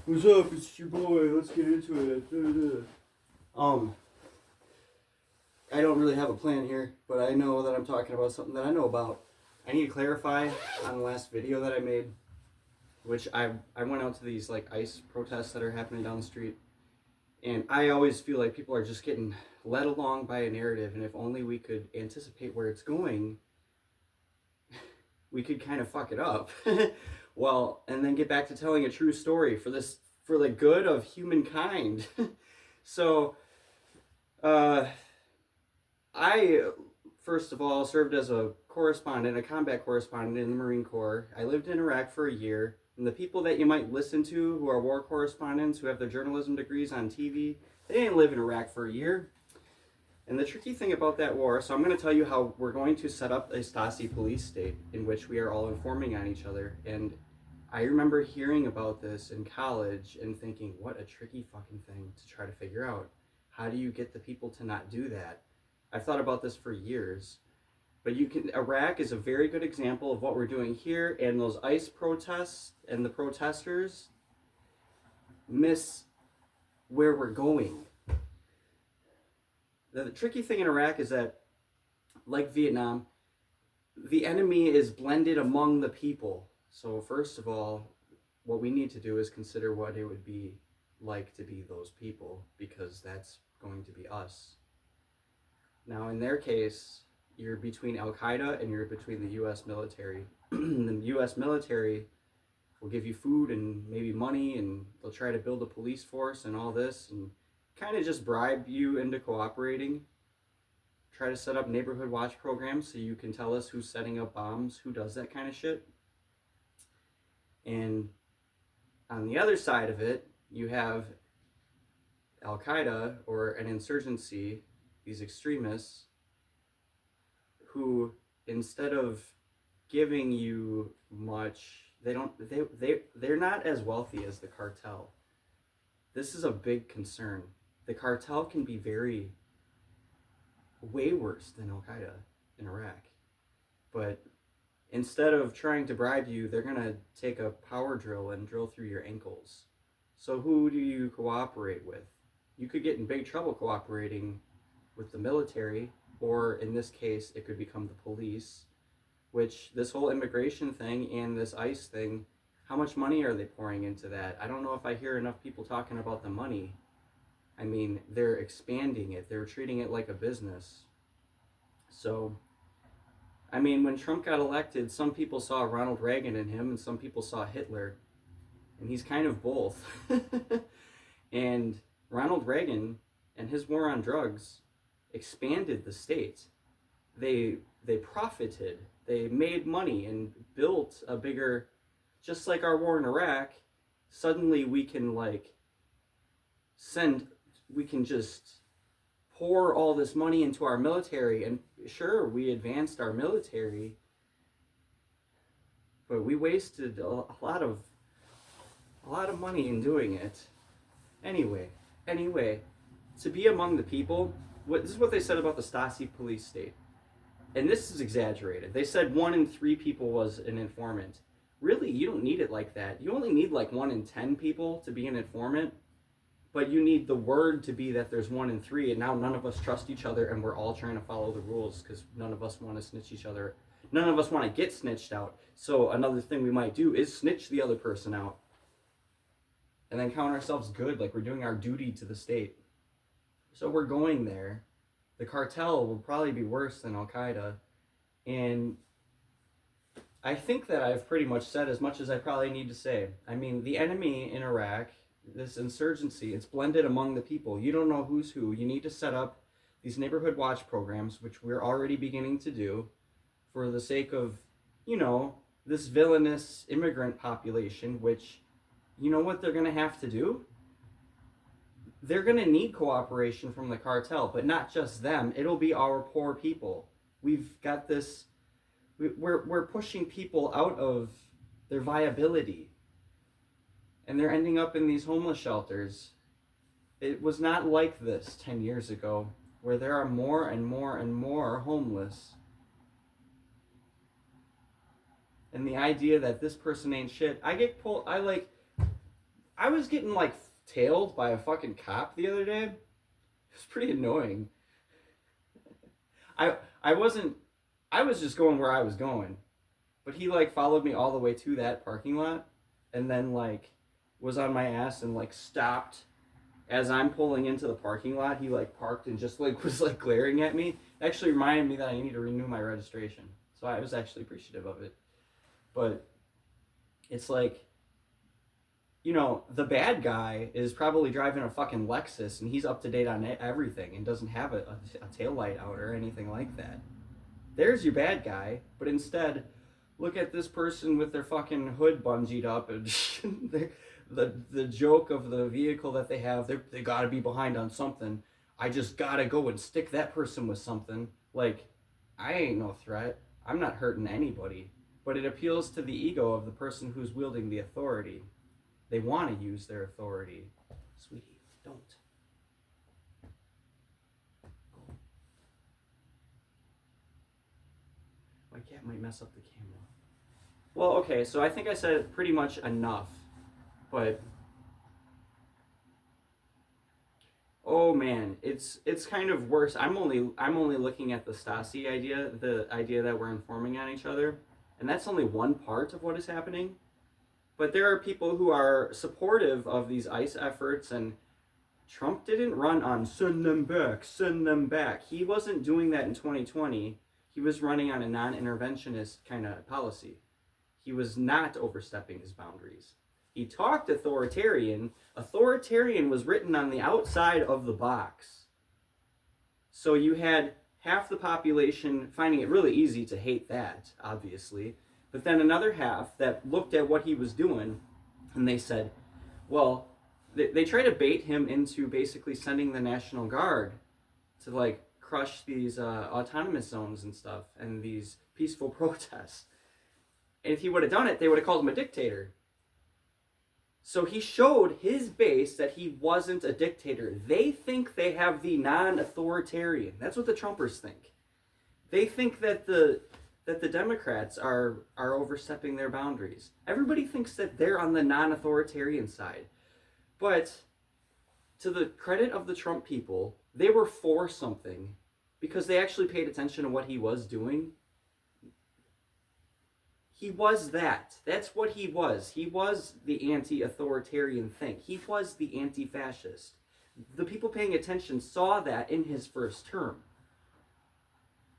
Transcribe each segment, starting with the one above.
What's up? It's your boy. Let's get into it. I don't really have a plan here, but I know that I'm talking about something that I know about. I need to clarify on the last video that I made, which I went out to these like ICE protests that are happening down the street, and I always feel like people are just getting led along by a narrative, and if only we could anticipate where it's going, we could kind of fuck it up. Well, and then get back to telling a true story for the good of humankind. So, I, first of all, served as a combat correspondent in the Marine Corps. I lived in Iraq for a year, and the people that you might listen to who are war correspondents, who have their journalism degrees on TV, they didn't live in Iraq for a year. And the tricky thing about that war, so I'm going to tell you how we're going to set up a Stasi police state in which we are all informing on each other. And I remember hearing about this in college and thinking, what a tricky fucking thing to try to figure out. How do you get the people to not do that? I've thought about this for years. But Iraq is a very good example of what we're doing here, and those ICE protests and the protesters miss where we're going. The tricky thing in Iraq is that, like Vietnam, the enemy is blended among the people. So first of all, what we need to do is consider what it would be like to be those people, because that's going to be us. Now, in their case, you're between Al-Qaeda and you're between the U.S. military. The U.S. military will give you food and maybe money, and they'll try to build a police force and all this, and kind of just bribe you into cooperating. Try to set up neighborhood watch programs so you can tell us who's setting up bombs, who does that kind of shit. And on the other side of it, you have Al-Qaeda or an insurgency, these extremists, who instead of giving you much, they're not as wealthy as the cartel. This is a big concern. The cartel can be way worse than Al-Qaeda in Iraq. But instead of trying to bribe you, they're going to take a power drill and drill through your ankles. So who do you cooperate with? You could get in big trouble cooperating with the military, or in this case, it could become the police, which this whole immigration thing and this ICE thing, how much money are they pouring into that? I don't know if I hear enough people talking about the money. I mean, they're expanding it. They're treating it like a business. So, I mean, when Trump got elected, some people saw Ronald Reagan in him and some people saw Hitler. And he's kind of both. And Ronald Reagan and his war on drugs expanded the state. They profited. They made money and built a bigger, just like our war in Iraq, suddenly we can just pour all this money into our military, and sure, we advanced our military, but we wasted a lot of money in doing it. Anyway, to be among the people, this is what they said about the Stasi police state. And this is exaggerated. They said 1 in 3 people was an informant. Really, you don't need it like that. You only need like 1 in 10 people to be an informant, but you need the word to be that there's 1 in 3, and now none of us trust each other, and we're all trying to follow the rules because none of us want to snitch each other. None of us want to get snitched out. So another thing we might do is snitch the other person out, and then count ourselves good, like we're doing our duty to the state. So we're going there. The cartel will probably be worse than Al-Qaeda, and I think that I've pretty much said as much as I probably need to say. I mean, the enemy in Iraq, this insurgency, it's blended among the people. You don't know who's who. You need to set up these neighborhood watch programs, which we're already beginning to do, for the sake of, this villainous immigrant population, which, you know what they're going to have to do? They're going to need cooperation from the cartel, but not just them. It'll be our poor people. We've got this, we're pushing people out of their viability, and they're ending up in these homeless shelters. It was not like this 10 years ago, where there are more and more and more homeless. And the idea that this person ain't shit, I was getting like tailed by a fucking cop the other day. It was pretty annoying. I wasn't. I was just going where I was going, but he like followed me all the way to that parking lot, and then like was on my ass and like stopped as I'm pulling into the parking lot. He like parked and just like was like glaring at me. It actually reminded me that I need to renew my registration. So I was actually appreciative of it. But it's like, you know, the bad guy is probably driving a fucking Lexus and he's up to date on everything and doesn't have a tail light out or anything like that. There's your bad guy, but instead, look at this person with their fucking hood bungeed up and the joke of the vehicle that they have. They gotta be behind on something. I just gotta go and stick that person with something. Like, I ain't no threat. I'm not hurting anybody. But it appeals to the ego of the person who's wielding the authority. They want to use their authority. Sweetie, don't. My cat might mess up the camera. Well, okay, so I think I said pretty much enough. But oh man, it's kind of worse. I'm only looking at the Stasi idea, the idea that we're informing on each other, and that's only one part of what is happening. But there are people who are supportive of these ICE efforts, and Trump didn't run on send them back, send them back. He wasn't doing that in 2020. He was running on a non-interventionist kind of policy. He was not overstepping his boundaries. He talked authoritarian. Authoritarian was written on the outside of the box. So you had half the population finding it really easy to hate that, obviously. But then another half that looked at what he was doing and they said, well, they try to bait him into basically sending the National Guard to like crush these autonomous zones and stuff and these peaceful protests. And if he would have done it, they would have called him a dictator. So he showed his base that he wasn't a dictator. They think they have the non-authoritarian. That's what the Trumpers think. They think that the Democrats are overstepping their boundaries. Everybody thinks that they're on the non-authoritarian side. But to the credit of the Trump people, they were for something because they actually paid attention to what he was doing. He was that. That's what he was. He was the anti-authoritarian thing. He was the anti-fascist. The people paying attention saw that in his first term.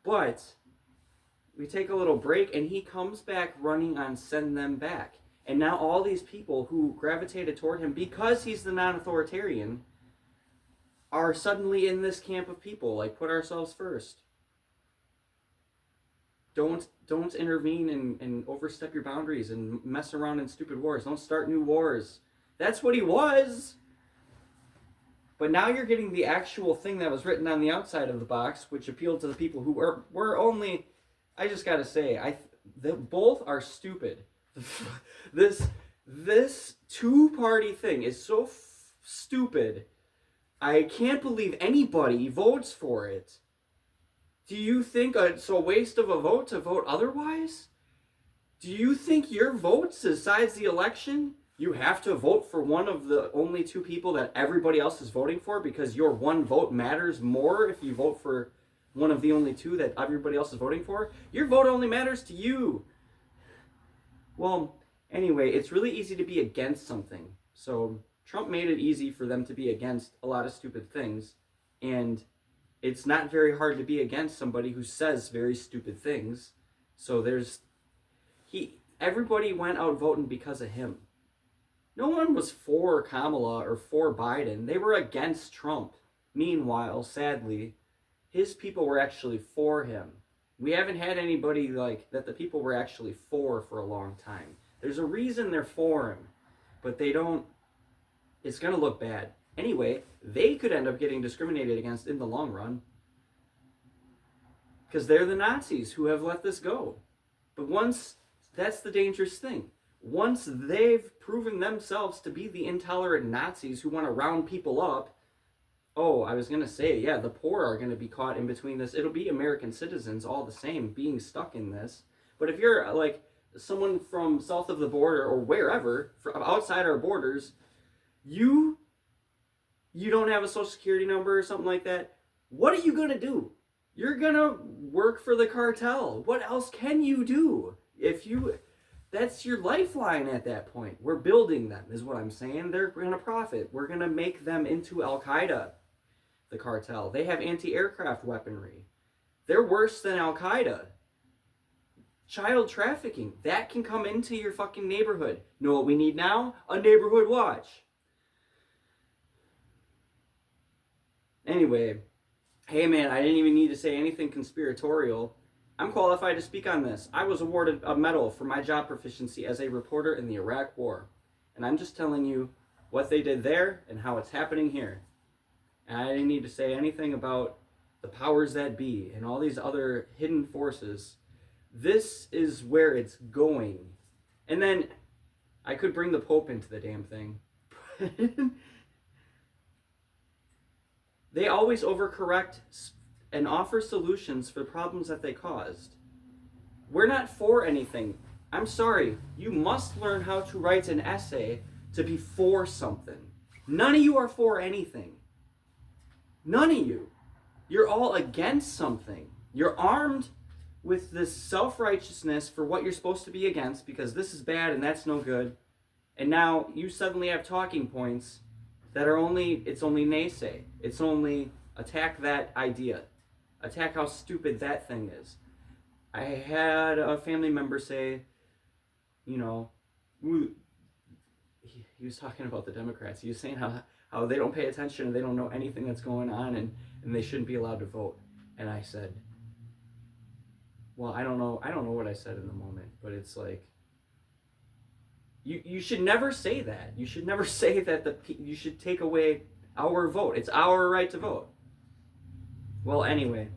But we take a little break and he comes back running on send them back. And now all these people who gravitated toward him because he's the non-authoritarian are suddenly in this camp of people, like put ourselves first. Don't intervene and overstep your boundaries and mess around in stupid wars. Don't start new wars. That's what he was. But now you're getting the actual thing that was written on the outside of the box, which appealed to the people who were only. I just gotta say, both are stupid. This two-party thing is so stupid. I can't believe anybody votes for it. Do you think it's a waste of a vote to vote otherwise? Do you think your vote decides the election? You have to vote for one of the only two people that everybody else is voting for because your one vote matters more if you vote for one of the only two that everybody else is voting for? Your vote only matters to you. Well, anyway, it's really easy to be against something. So Trump made it easy for them to be against a lot of stupid things, and it's not very hard to be against somebody who says very stupid things. So everybody went out voting because of him. No one was for Kamala or for Biden. They were against Trump. Meanwhile, sadly, his people were actually for him. We haven't had anybody like that the people were actually for a long time. There's a reason they're for him, but they don't. It's going to look bad. Anyway, they could end up getting discriminated against in the long run because they're the Nazis who have let this go. But that's the dangerous thing. Once they've proven themselves to be the intolerant Nazis who want to round people up, I was going to say, yeah, the poor are going to be caught in between this. It'll be American citizens all the same being stuck in this. But if you're like someone from south of the border or wherever, from outside our borders, You don't have a social security number or something like that. What are you gonna do? You're gonna work for the cartel. What else can you do? That's your lifeline at that point. We're building them, is what I'm saying. They're gonna profit. We're gonna make them into Al Qaeda, the cartel. They have anti-aircraft weaponry. They're worse than Al Qaeda. Child trafficking, that can come into your fucking neighborhood. Know what we need now? A neighborhood watch. Anyway, hey man, I didn't even need to say anything conspiratorial. I'm qualified to speak on this. I was awarded a medal for my job proficiency as a reporter in the Iraq War. And I'm just telling you what they did there and how it's happening here. And I didn't need to say anything about the powers that be and all these other hidden forces. This is where it's going. And then I could bring the Pope into the damn thing. They always overcorrect and offer solutions for problems that they caused. We're not for anything. I'm sorry. You must learn how to write an essay to be for something. None of you are for anything. None of you. You're all against something. You're armed with this self-righteousness for what you're supposed to be against because this is bad and that's no good. And now you suddenly have talking points that are only naysay. It's only attack that idea. Attack how stupid that thing is. I had a family member say, he was talking about the Democrats. He was saying how they don't pay attention and they don't know anything that's going on and they shouldn't be allowed to vote. And I said, well, I don't know what I said in the moment, but it's like, you should never say that. You should never say that you should take away our vote. It's our right to vote. Well, anyway,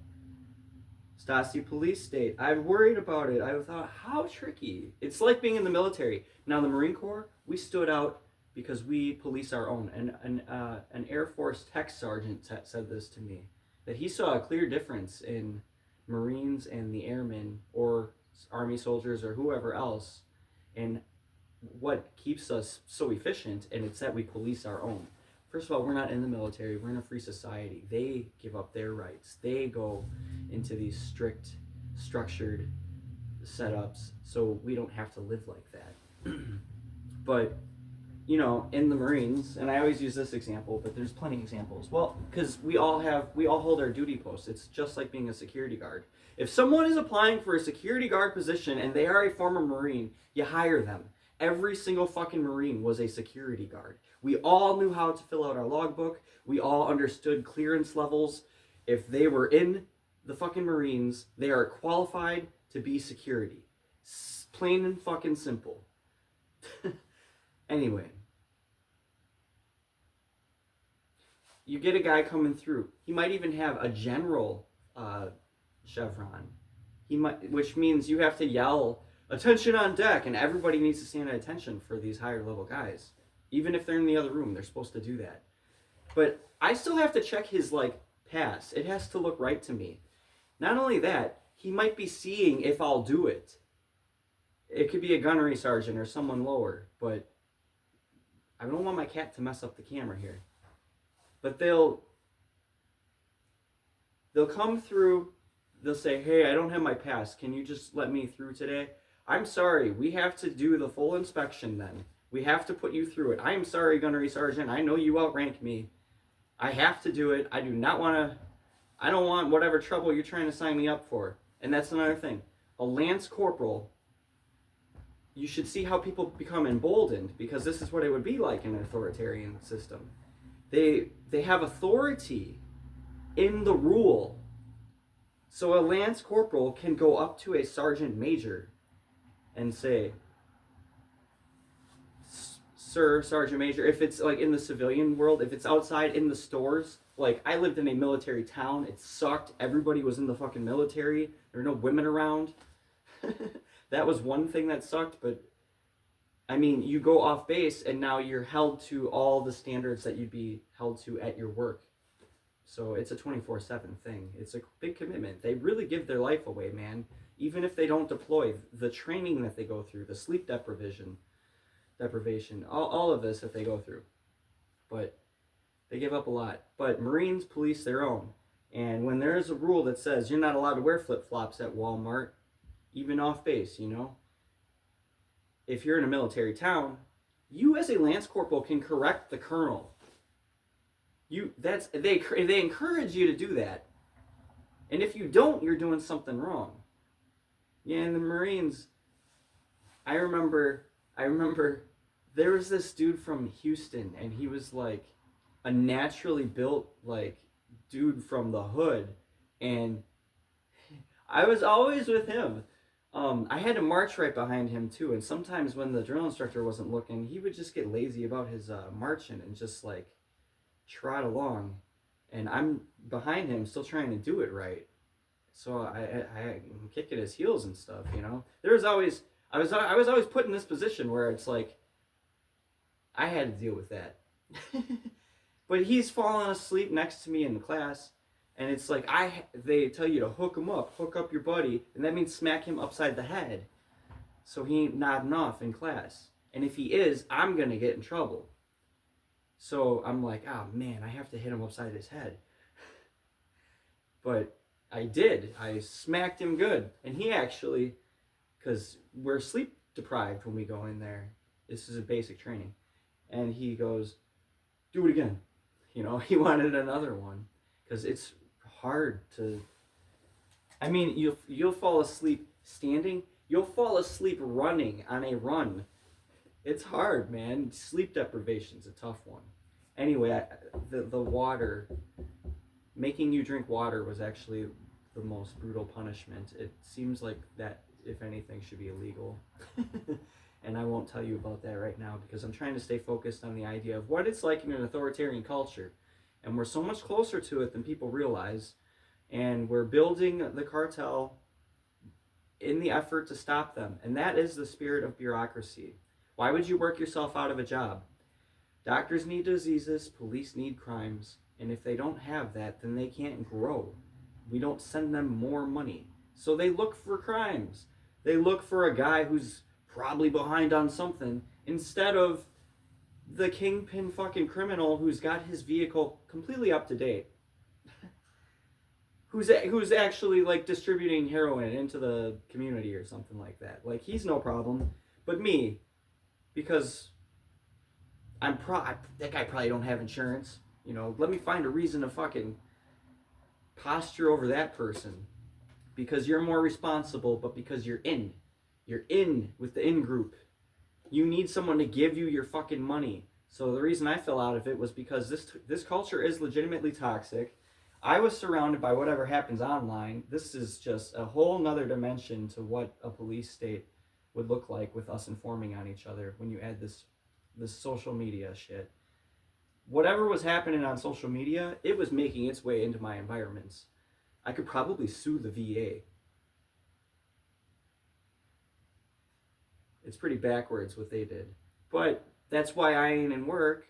Stasi police state. I've worried about it. I thought, how tricky. It's like being in the military. Now, the Marine Corps, we stood out because we police our own. And an Air Force tech sergeant said this to me, that he saw a clear difference in Marines and the airmen or Army soldiers or whoever else, and what keeps us so efficient, and it's that we police our own. First of all, we're not in the military. We're in a free society. They give up their rights. They go into these strict, structured setups, so we don't have to live like that. But, in the Marines, and I always use this example, but there's plenty of examples. Well, because we all hold our duty posts. It's just like being a security guard. If someone is applying for a security guard position and they are a former Marine, you hire them. Every single fucking Marine was a security guard. We all knew how to fill out our logbook. We all understood clearance levels. If they were in the fucking Marines, they are qualified to be security. Plain and fucking simple. Anyway. You get a guy coming through. He might even have a general chevron. Which means you have to yell, "Attention on deck," and everybody needs to stand at attention for these higher level guys. Even if they're in the other room, they're supposed to do that. But I still have to check his pass. It has to look right to me. Not only that, he might be seeing if I'll do it. It could be a gunnery sergeant or someone lower, but I don't want my cat to mess up the camera here. But they'll come through, they'll say, "Hey, I don't have my pass. Can you just let me through today?" I'm sorry, we have to do the full inspection then. We have to put you through it. I'm sorry, gunnery sergeant. I know you outrank me. I have to do it. I don't want whatever trouble you're trying to sign me up for. And that's another thing. A lance corporal, you should see how people become emboldened, because this is what it would be like in an authoritarian system. They have authority in the rule. So a lance corporal can go up to a sergeant major and say, "Sir, Sergeant Major," if it's in the civilian world, if it's outside in the stores, I lived in a military town, it sucked, everybody was in the fucking military, there were no women around. That was one thing that sucked, but you go off base and now you're held to all the standards that you'd be held to at your work. So it's a 24/7 thing. It's a big commitment. They really give their life away, man. Even if they don't deploy, the training that they go through, the sleep deprivation, all of this that they go through. but they give up a lot. But Marines police their own. And when there is a rule that says you're not allowed to wear flip-flops at Walmart, even off base, if you're in a military town, you as a lance corporal can correct the colonel. They encourage you to do that. And if you don't, you're doing something wrong. Yeah, in the Marines, I remember there was this dude from Houston, and he was like a naturally built like dude from the hood, and I was always with him. I had to march right behind him too, and sometimes when the drill instructor wasn't looking, he would just get lazy about his marching and just like trot along, and I'm behind him still trying to do it right. So I'm kicking his heels and stuff, There was always I was always put in this position where it's like I had to deal with that. But he's falling asleep next to me in the class, and it's like they tell you to hook up your buddy, and that means smack him upside the head, so he ain't nodding off in class. And if he is, I'm gonna get in trouble. So I'm like, oh man, I have to hit him upside his head. But I did. I smacked him good, and he actually, because we're sleep deprived when we go in there. This is a basic training, and he goes, "Do it again." He wanted another one because it's hard to. I mean, you'll fall asleep standing. You'll fall asleep running on a run. It's hard, man. Sleep deprivation's a tough one. Anyway, the water, making you drink water was actually the most brutal punishment. It seems like that, if anything, should be illegal. And I won't tell you about that right now because I'm trying to stay focused on the idea of what it's like in an authoritarian culture. And we're so much closer to it than people realize. And we're building the cartel in the effort to stop them. And that is the spirit of bureaucracy. Why would you work yourself out of a job? Doctors need diseases, police need crimes. And if they don't have that, then they can't grow. We don't send them more money. So they look for crimes. They look for a guy who's probably behind on something instead of the kingpin fucking criminal who's got his vehicle completely up to date. who's actually like distributing heroin into the community or something like that. Like, he's no problem. But me, because that guy probably don't have insurance. Let me find a reason to fucking posture over that person. Because you're more responsible, but because you're in with the in group. You need someone to give you your fucking money. So the reason I fell out of it was because this culture is legitimately toxic. I was surrounded by whatever happens online. This is just a whole nother dimension to what a police state would look like with us informing on each other when you add this social media shit. Whatever was happening on social media, it was making its way into my environments. I could probably sue the VA. It's pretty backwards what they did. But that's why I ain't in work.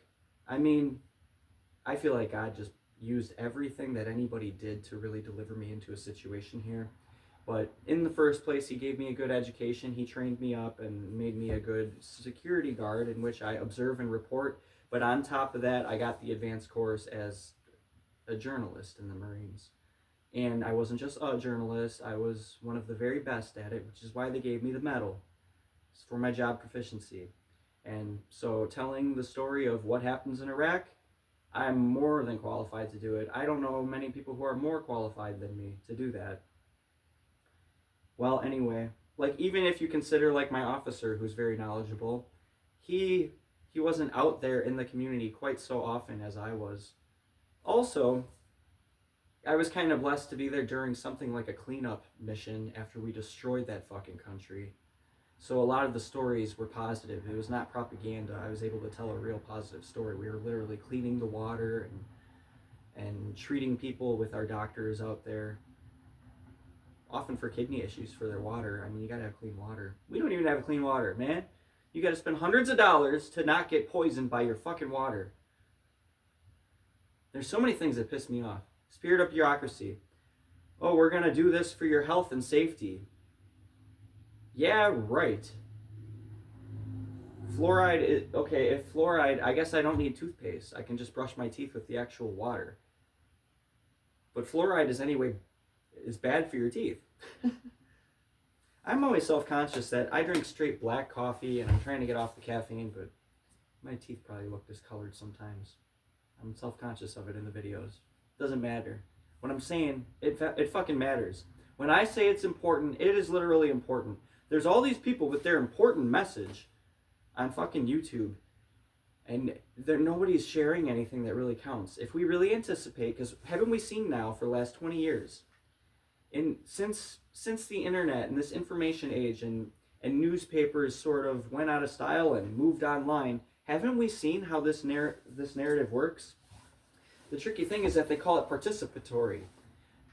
I mean, I feel like God just used everything that anybody did to really deliver me into a situation here. But in the first place, he gave me a good education. He trained me up and made me a good security guard in which I observe and report. But on top of that, I got the advanced course as a journalist in the Marines. And I wasn't just a journalist, I was one of the very best at it, which is why they gave me the medal. It's for my job proficiency. And so telling the story of what happens in Iraq, I'm more than qualified to do it. I don't know many people who are more qualified than me to do that. Well, anyway, like, even if you consider like my officer, who's very knowledgeable, he wasn't out there in the community quite so often as I was. Also, I was kind of blessed to be there during something like a cleanup mission after we destroyed that fucking country. So a lot of the stories were positive. It was not propaganda. I was able to tell a real positive story. We were literally cleaning the water and treating people with our doctors out there, often for kidney issues for their water. I mean, you gotta have clean water. We don't even have clean water, man. You gotta spend hundreds of dollars to not get poisoned by your fucking water. There's so many things that piss me off. Spirit of bureaucracy. Oh, we're gonna do this for your health and safety. Yeah, right. Okay, if fluoride, I guess I don't need toothpaste. I can just brush my teeth with the actual water. But fluoride is bad for your teeth. I'm always self-conscious that I drink straight black coffee and I'm trying to get off the caffeine, but my teeth probably look discolored sometimes. I'm self-conscious of it in the videos. Doesn't matter. What I'm saying, it fucking matters. When I say it's important, it is literally important. There's all these people with their important message on fucking YouTube, and nobody's sharing anything that really counts. If we really anticipate, because haven't we seen now for the last 20 years, since the internet and this information age and newspapers sort of went out of style and moved online, haven't we seen how this narrative works? The tricky thing is that they call it participatory,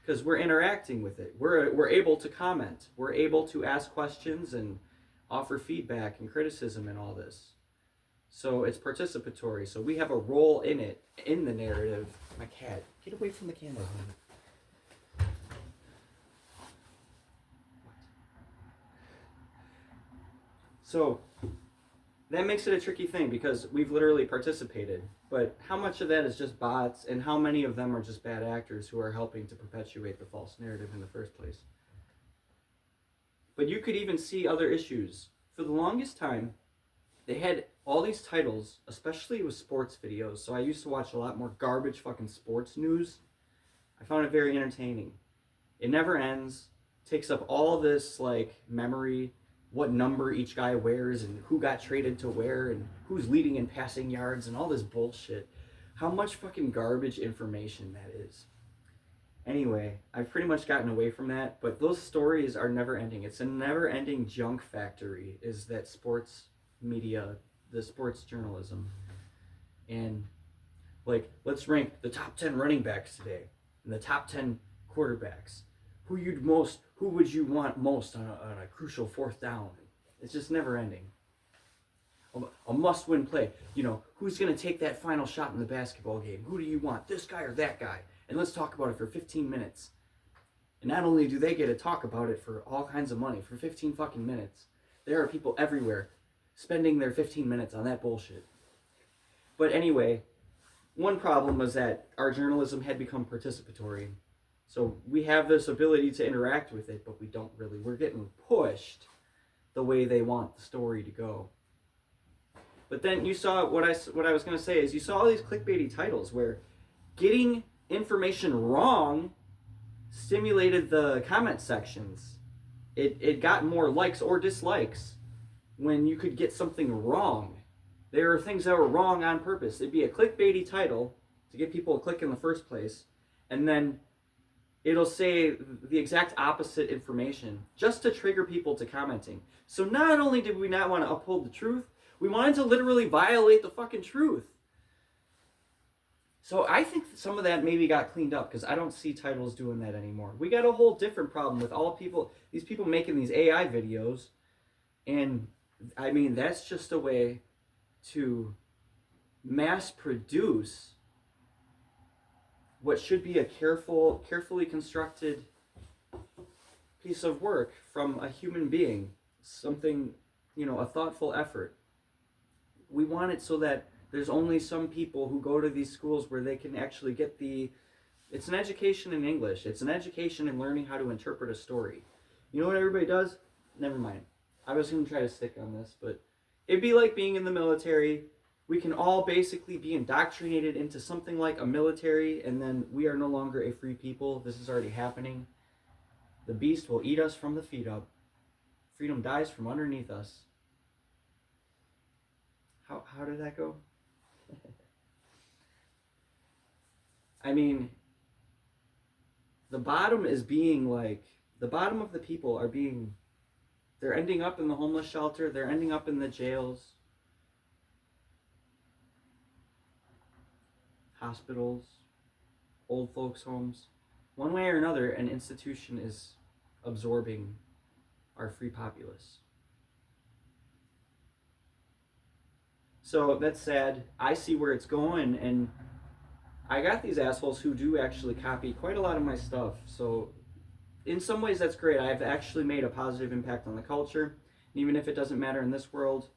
because we're interacting with it. We're able to comment. We're able to ask questions and offer feedback and criticism and all this. So it's participatory. So we have a role in it, in the narrative. My cat, get away from the camera. So that makes it a tricky thing because we've literally participated. But how much of that is just bots, and how many of them are just bad actors who are helping to perpetuate the false narrative in the first place? But you could even see other issues. For the longest time, they had all these titles, especially with sports videos. So I used to watch a lot more garbage fucking sports news. I found it very entertaining. It never ends. Takes up all this like memory, what number each guy wears and who got traded to where and who's leading in passing yards and all this bullshit. How much fucking garbage information that is. Anyway, I've pretty much gotten away from that, but those stories are never ending. It's a never ending junk factory, is that sports media, the sports journalism. And like, let's rank the top 10 running backs today and the top 10 quarterbacks. Who would you want most on a crucial fourth down? It's just never ending. A must-win play. You know, who's going to take that final shot in the basketball game? Who do you want? This guy or that guy? And let's talk about it for 15 minutes. And not only do they get to talk about it for all kinds of money, for 15 fucking minutes, there are people everywhere spending their 15 minutes on that bullshit. But anyway, one problem was that our journalism had become participatory. So we have this ability to interact with it, but we don't really. We're getting pushed the way they want the story to go. But then you saw what I was going to say is you saw all these clickbaity titles where getting information wrong stimulated the comment sections. It got more likes or dislikes when you could get something wrong. There are things that were wrong on purpose. It'd be a clickbaity title to get people to click in the first place, and then it'll say the exact opposite information just to trigger people to commenting. So not only did we not want to uphold the truth, we wanted to literally violate the fucking truth. So I think some of that maybe got cleaned up because I don't see titles doing that anymore. We got a whole different problem with these people making these AI videos. And I mean, that's just a way to mass produce what should be a carefully constructed piece of work from a human being. Something, a thoughtful effort. We want it so that there's only some people who go to these schools where they can actually get it's an education in English. It's an education in learning how to interpret a story. You know what everybody does? Never mind. I was going to try to stick on this, but it'd be like being in the military. We can all basically be indoctrinated into something like a military, and then we are no longer a free people. This is already happening. The beast will eat us from the feet up. Freedom dies from underneath us. How did that go? I mean, the bottom of the people they're ending up in the homeless shelter, they're ending up in the jails, hospitals, old folks' homes. One way or another, an institution is absorbing our free populace. So that's sad. I see where it's going, and I got these assholes who do actually copy quite a lot of my stuff. So in some ways that's great. I've actually made a positive impact on the culture. And even if it doesn't matter in this world,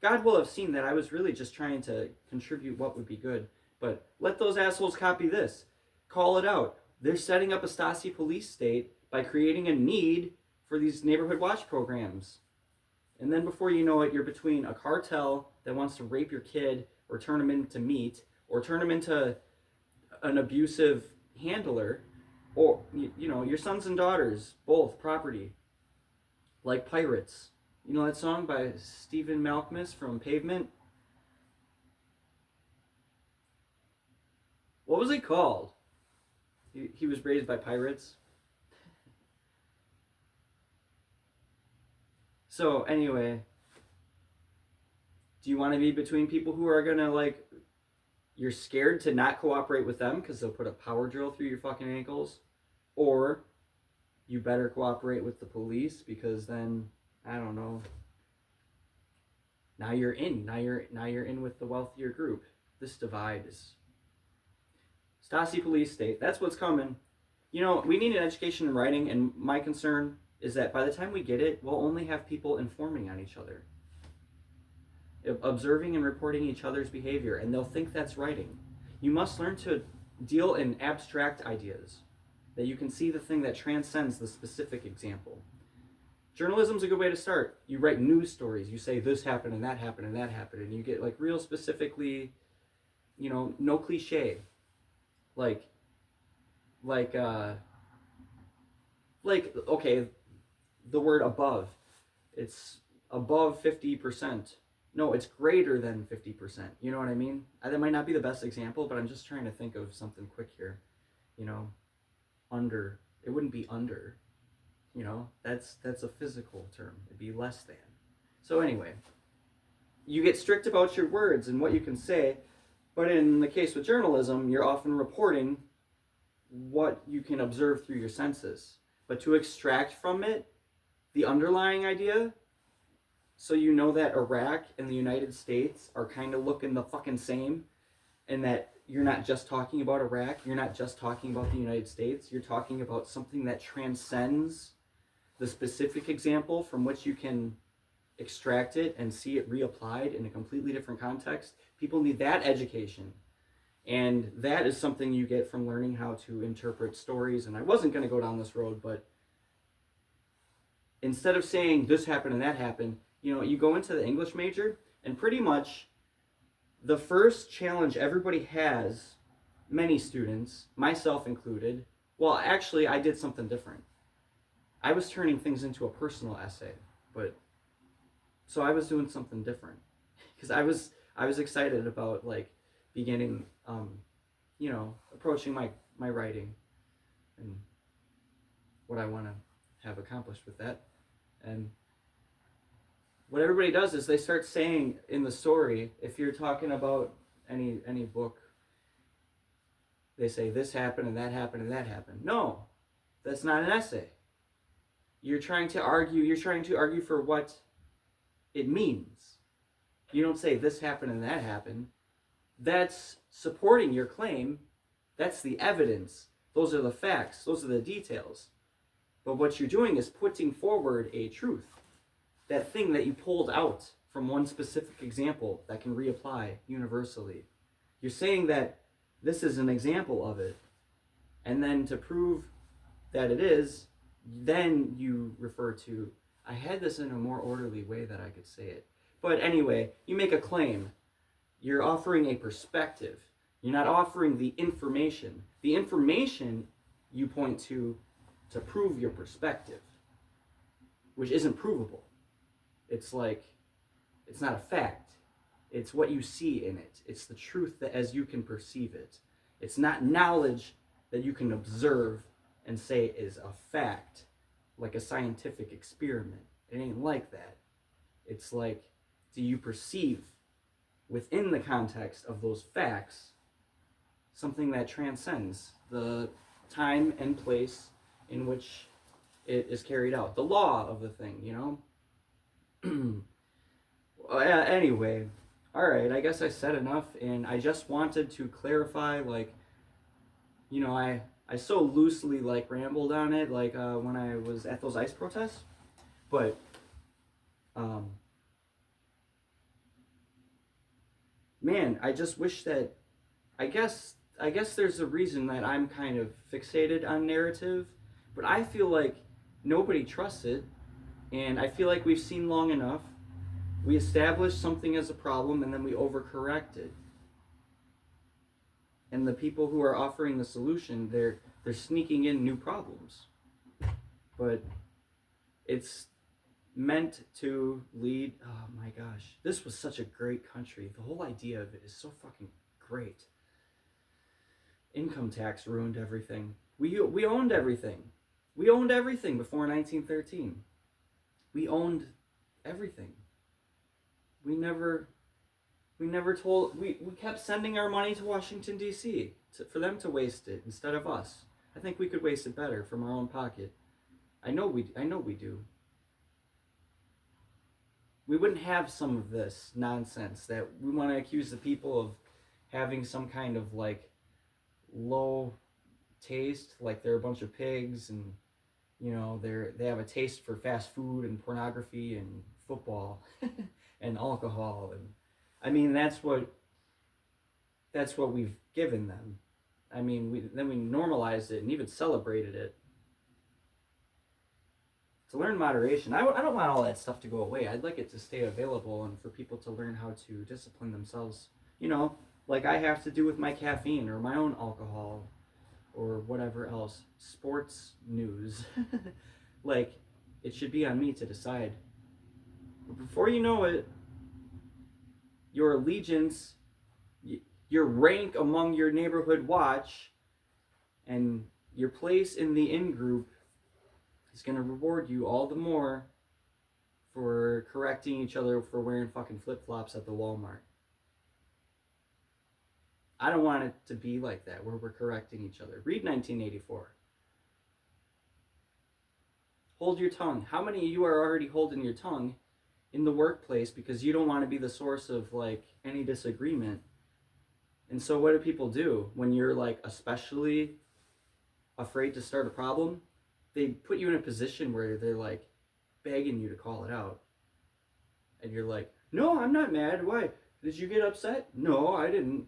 God will have seen that I was really just trying to contribute what would be good. But let those assholes copy this. Call it out. They're setting up a Stasi police state by creating a need for these neighborhood watch programs. And then before you know it, you're between a cartel that wants to rape your kid or turn him into meat or turn him into an abusive handler, or, you know, your sons and daughters, both property, like pirates. You know that song by Stephen Malkmus from Pavement? What was it called? He was raised by pirates. So anyway, do you want to be between people who are gonna, like, you're scared to not cooperate with them because they'll put a power drill through your fucking ankles, or you better cooperate with the police because then, I don't know, now you're in. Now you're in with the wealthier group. This divide is Stasi police state. That's what's coming. You know, we need an education in writing, and my concern is that by the time we get it, we'll only have people informing on each other, observing and reporting each other's behavior, and they'll think that's writing. You must learn to deal in abstract ideas, that you can see the thing that transcends the specific example. Journalism's a good way to start. You write news stories. You say this happened and that happened and that happened, and you get, like, real specifically, you know, no cliche. Like okay, the word above. It's above 50%. No, it's greater than 50%. You know what I mean? That might not be the best example, but I'm just trying to think of something quick here. You know, under. It wouldn't be under. You know, that's a physical term. It'd be less than. So anyway, you get strict about your words and what you can say, but in the case with journalism, you're often reporting what you can observe through your senses. But to extract from it the underlying idea, so you know that Iraq and the United States are kind of looking the fucking same, and that you're not just talking about Iraq, you're not just talking about the United States, you're talking about something that transcends the specific example from which you can extract it and see it reapplied in a completely different context. People need that education. And that is something you get from learning how to interpret stories. And I wasn't going to go down this road, but instead of saying this happened and that happened, you know, you go into the English major, and pretty much the first challenge everybody has, many students, myself included, well, actually, I did something different. I was turning things into a personal essay, but so I was doing something different because I was excited about, like, beginning, you know, approaching my writing and what I want to have accomplished with that. And what everybody does is they start saying in the story, if you're talking about any book, they say this happened and that happened and that happened. No, that's not an essay. You're trying to argue for what it means. You don't say this happened and that happened. That's supporting your claim. That's the evidence. Those are the facts. Those are the details. But what you're doing is putting forward a truth. That thing that you pulled out from one specific example that can reapply universally. You're saying that this is an example of it. And then to prove that it is, then you refer to, I had this in a more orderly way that I could say it. But anyway, you make a claim. You're offering a perspective. You're not offering the information. The information you point to prove your perspective, which isn't provable. It's like, it's not a fact. It's what you see in it. It's the truth that as you can perceive it. It's not knowledge that you can observe and say is a fact, like a scientific experiment. It ain't like that. It's like, do you perceive within the context of those facts something that transcends the time and place in which it is carried out, the law of the thing, you know? Anyway, all right, I guess I said enough, and I just wanted to clarify, like, you know, I so loosely, like, rambled on it, like, when I was at those ICE protests, but man, I just wish that, I guess there's a reason that I'm kind of fixated on narrative, but I feel like nobody trusts it, and I feel like we've seen long enough. We establish something as a problem and then we overcorrect it. And the people who are offering the solution, they're sneaking in new problems. But it's meant to lead. Oh my gosh, this was such a great country. The whole idea of it is so fucking great. Income tax ruined everything. We owned everything. We owned everything before 1913. We owned everything. We never told, we kept sending our money to Washington D.C. For them to waste it instead of us. I think we could waste it better from our own pocket. I know we do. We wouldn't have some of this nonsense that we want to accuse the people of having some kind of like low taste, like they're a bunch of pigs, and you know they have a taste for fast food and pornography and football and alcohol. And I mean that's what we've given them. I mean, we normalized it and even celebrated it. To learn moderation, I don't want all that stuff to go away. I'd like it to stay available and for people to learn how to discipline themselves. You know, like I have to do with my caffeine or my own alcohol or whatever else. Sports news. Like, it should be on me to decide. But before you know it, your allegiance, your rank among your neighborhood watch, and your place in the in-group is going to reward you all the more for correcting each other for wearing fucking flip-flops at the Walmart. I don't want it to be like that, where we're correcting each other. Read 1984. Hold your tongue. How many of you are already holding your tongue in the workplace because you don't want to be the source of like any disagreement? And so what do people do when you're like especially afraid to start a problem? They put you in a position where they're like begging you to call it out. And you're like, no, I'm not mad. Why? Did you get upset? No, I didn't.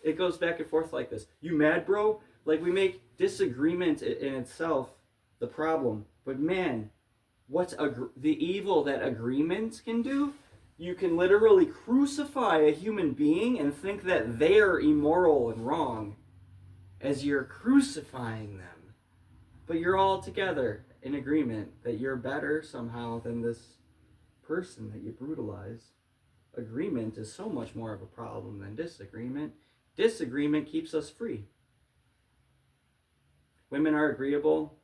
It goes back and forth like this. You mad, bro? Like, we make disagreement in itself the problem. But man, what's the evil that agreement can do? You can literally crucify a human being and think that they're immoral and wrong as you're crucifying them. But you're all together in agreement that you're better somehow than this person that you brutalize. Agreement is so much more of a problem than disagreement. Disagreement keeps us free. Women are agreeable.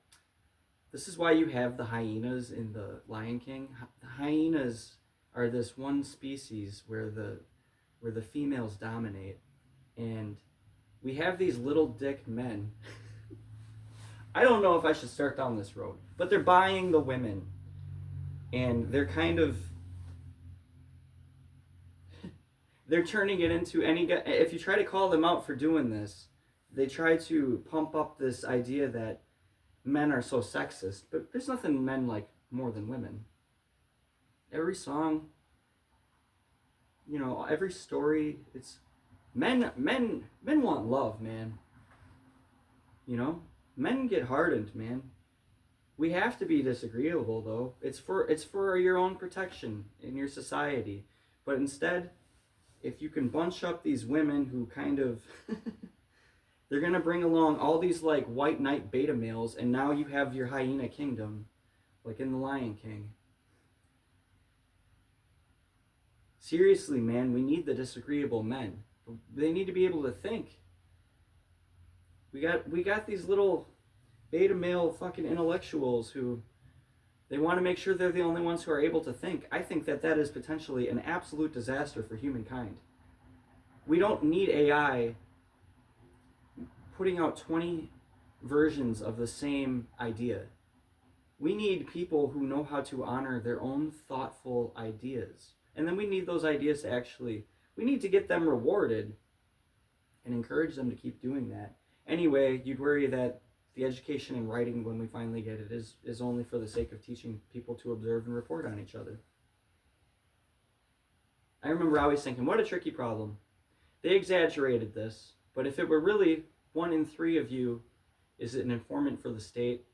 This is why you have the hyenas in the Lion King. The hyenas are this one species where the females dominate, and we have these little dick men. I don't know if I should start down this road, but they're buying the women, and they're kind of they're turning it into any guy. If you try to call them out for doing this, they try to pump up this idea that men are so sexist, but there's nothing men like more than women. Every song, you know, every story, it's men want love, man. You know, men get hardened, man. We have to be disagreeable though. It's for your own protection in your society. But instead, if you can bunch up these women who kind of they're gonna bring along all these like white knight beta males, and now you have your hyena kingdom, like in the Lion King. Seriously, man, we need the disagreeable men. They need to be able to think. We got these little beta male fucking intellectuals who they want to make sure they're the only ones who are able to think. I think that is potentially an absolute disaster for humankind. We don't need AI putting out 20 versions of the same idea. We need people who know how to honor their own thoughtful ideas. And then we need those ideas to we need to get them rewarded and encourage them to keep doing that. Anyway, you'd worry that the education in writing, when we finally get it, is only for the sake of teaching people to observe and report on each other. I remember always thinking, what a tricky problem. They exaggerated this, but if it were really 1 in 3 of you, is it an informant for the state?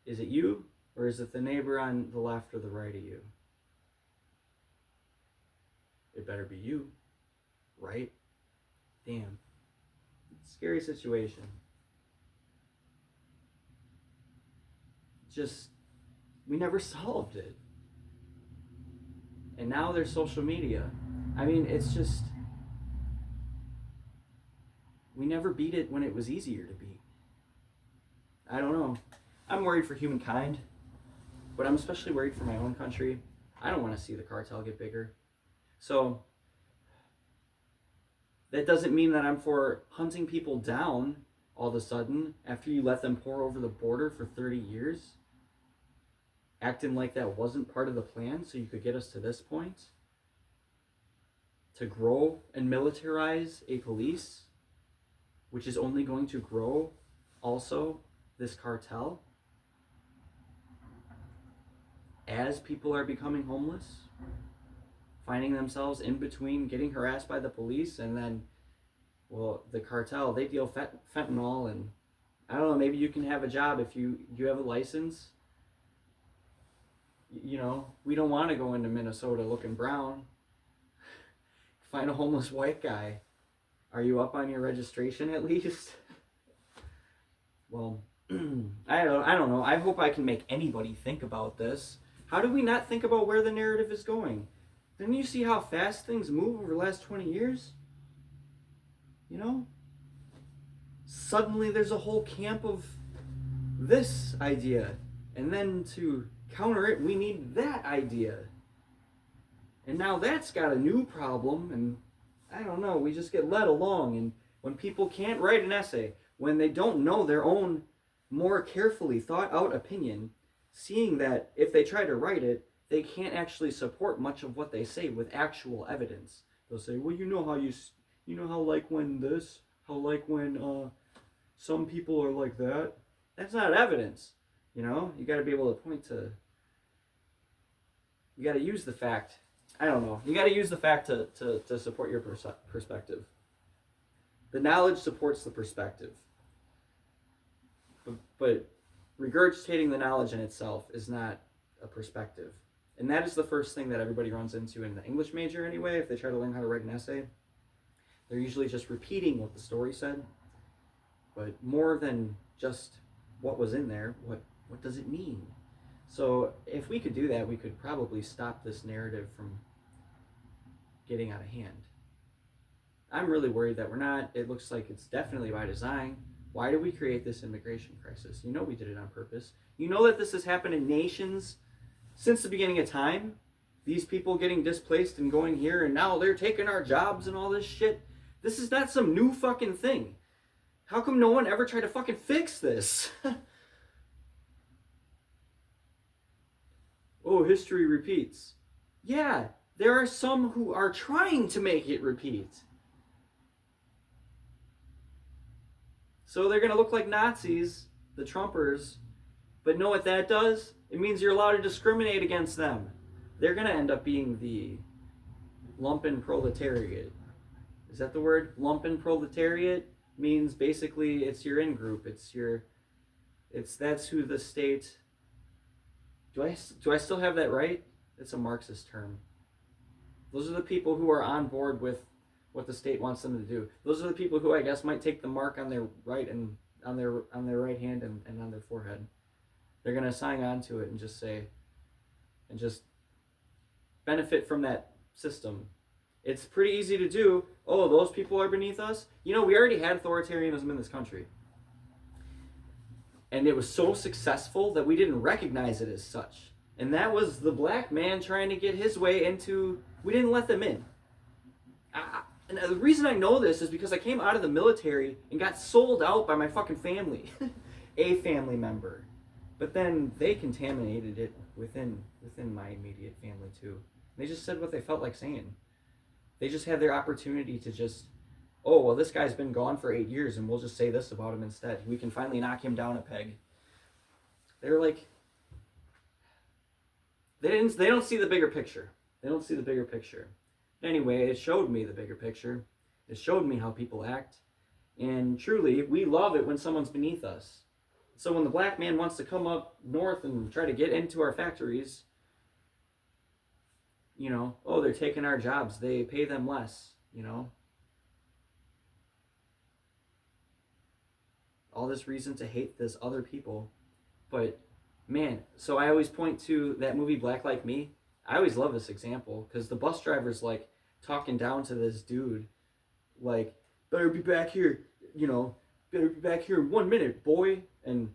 Is it you, or is it the neighbor on the left or the right of you? It better be you, right? Damn. Scary situation. Just, we never solved it. And now there's social media. I mean, it's just, we never beat it when it was easier to beat. I don't know. I'm worried for humankind, but I'm especially worried for my own country. I don't want to see the cartel get bigger. So, that doesn't mean that I'm for hunting people down all of a sudden after you let them pour over the border for 30 years. Acting like that wasn't part of the plan so you could get us to this point. To grow and militarize a police, which is only going to grow also this cartel. As people are becoming homeless, finding themselves in between getting harassed by the police and then, well, the cartel, they deal fentanyl, and I don't know, maybe you can have a job if you have a license. You know, we don't want to go into Minnesota looking brown. Find a homeless white guy. Are you up on your registration at least? Well, I don't know. I hope I can make anybody think about this. How do we not think about where the narrative is going? Didn't you see how fast things move over the last 20 years? You know? Suddenly there's a whole camp of this idea. And then to counter it, we need that idea. And now that's got a new problem, and I don't know, we just get led along. And when people can't write an essay, when they don't know their own more carefully thought out opinion, seeing that if they try to write it, they can't actually support much of what they say with actual evidence. They'll say, well, you know how like when this, how like when some people are like that. That's not evidence. You know, you got to be able to point to, you got to use the fact. I don't know. You got to use the fact to support your perspective. The knowledge supports the perspective. But regurgitating the knowledge in itself is not a perspective. And that is the first thing that everybody runs into in the English major anyway. If they try to learn how to write an essay, they're usually just repeating what the story said. But more than just what was in there, what does it mean? So if we could do that, we could probably stop this narrative from getting out of hand. I'm really worried that we're not. It looks like it's definitely by design. Why did we create this immigration crisis? You know we did it on purpose. You know that this has happened in nations since the beginning of time. These people getting displaced and going here, and now they're taking our jobs and all this shit. This is not some new fucking thing. How come no one ever tried to fucking fix this? Oh, history repeats. Yeah, there are some who are trying to make it repeat. So they're going to look like Nazis, the Trumpers, but know what that does? It means you're allowed to discriminate against them. They're going to end up being the lumpen proletariat. Is that the word? Lumpen proletariat means basically it's your in-group. That's who the state... Do I still have that right? It's a Marxist term. Those are the people who are on board with what the state wants them to do. Those are the people who I guess might take the mark on their right and on their right hand and on their forehead. They're gonna sign on to it and just say, and just benefit from that system. It's pretty easy to do. Oh, those people are beneath us. You know, we already had authoritarianism in this country. And it was so successful that we didn't recognize it as such. And that was the black man trying to get his way into... We didn't let them in. And the reason I know this is because I came out of the military and got sold out by my fucking family. A family member. But then they contaminated it within my immediate family too. They just said what they felt like saying. They just had their opportunity to just... Oh, well, this guy's been gone for 8 years, and we'll just say this about him instead. We can finally knock him down a peg. They're like... They don't see the bigger picture. They don't see the bigger picture. Anyway, it showed me the bigger picture. It showed me how people act. And truly, we love it when someone's beneath us. So when the black man wants to come up north and try to get into our factories, oh, they're taking our jobs. They pay them less. All this reason to hate this other people. But, man, so I always point to that movie Black Like Me. I always love this example because the bus driver's like talking down to this dude, like, better be back here, better be back here in 1 minute, boy. And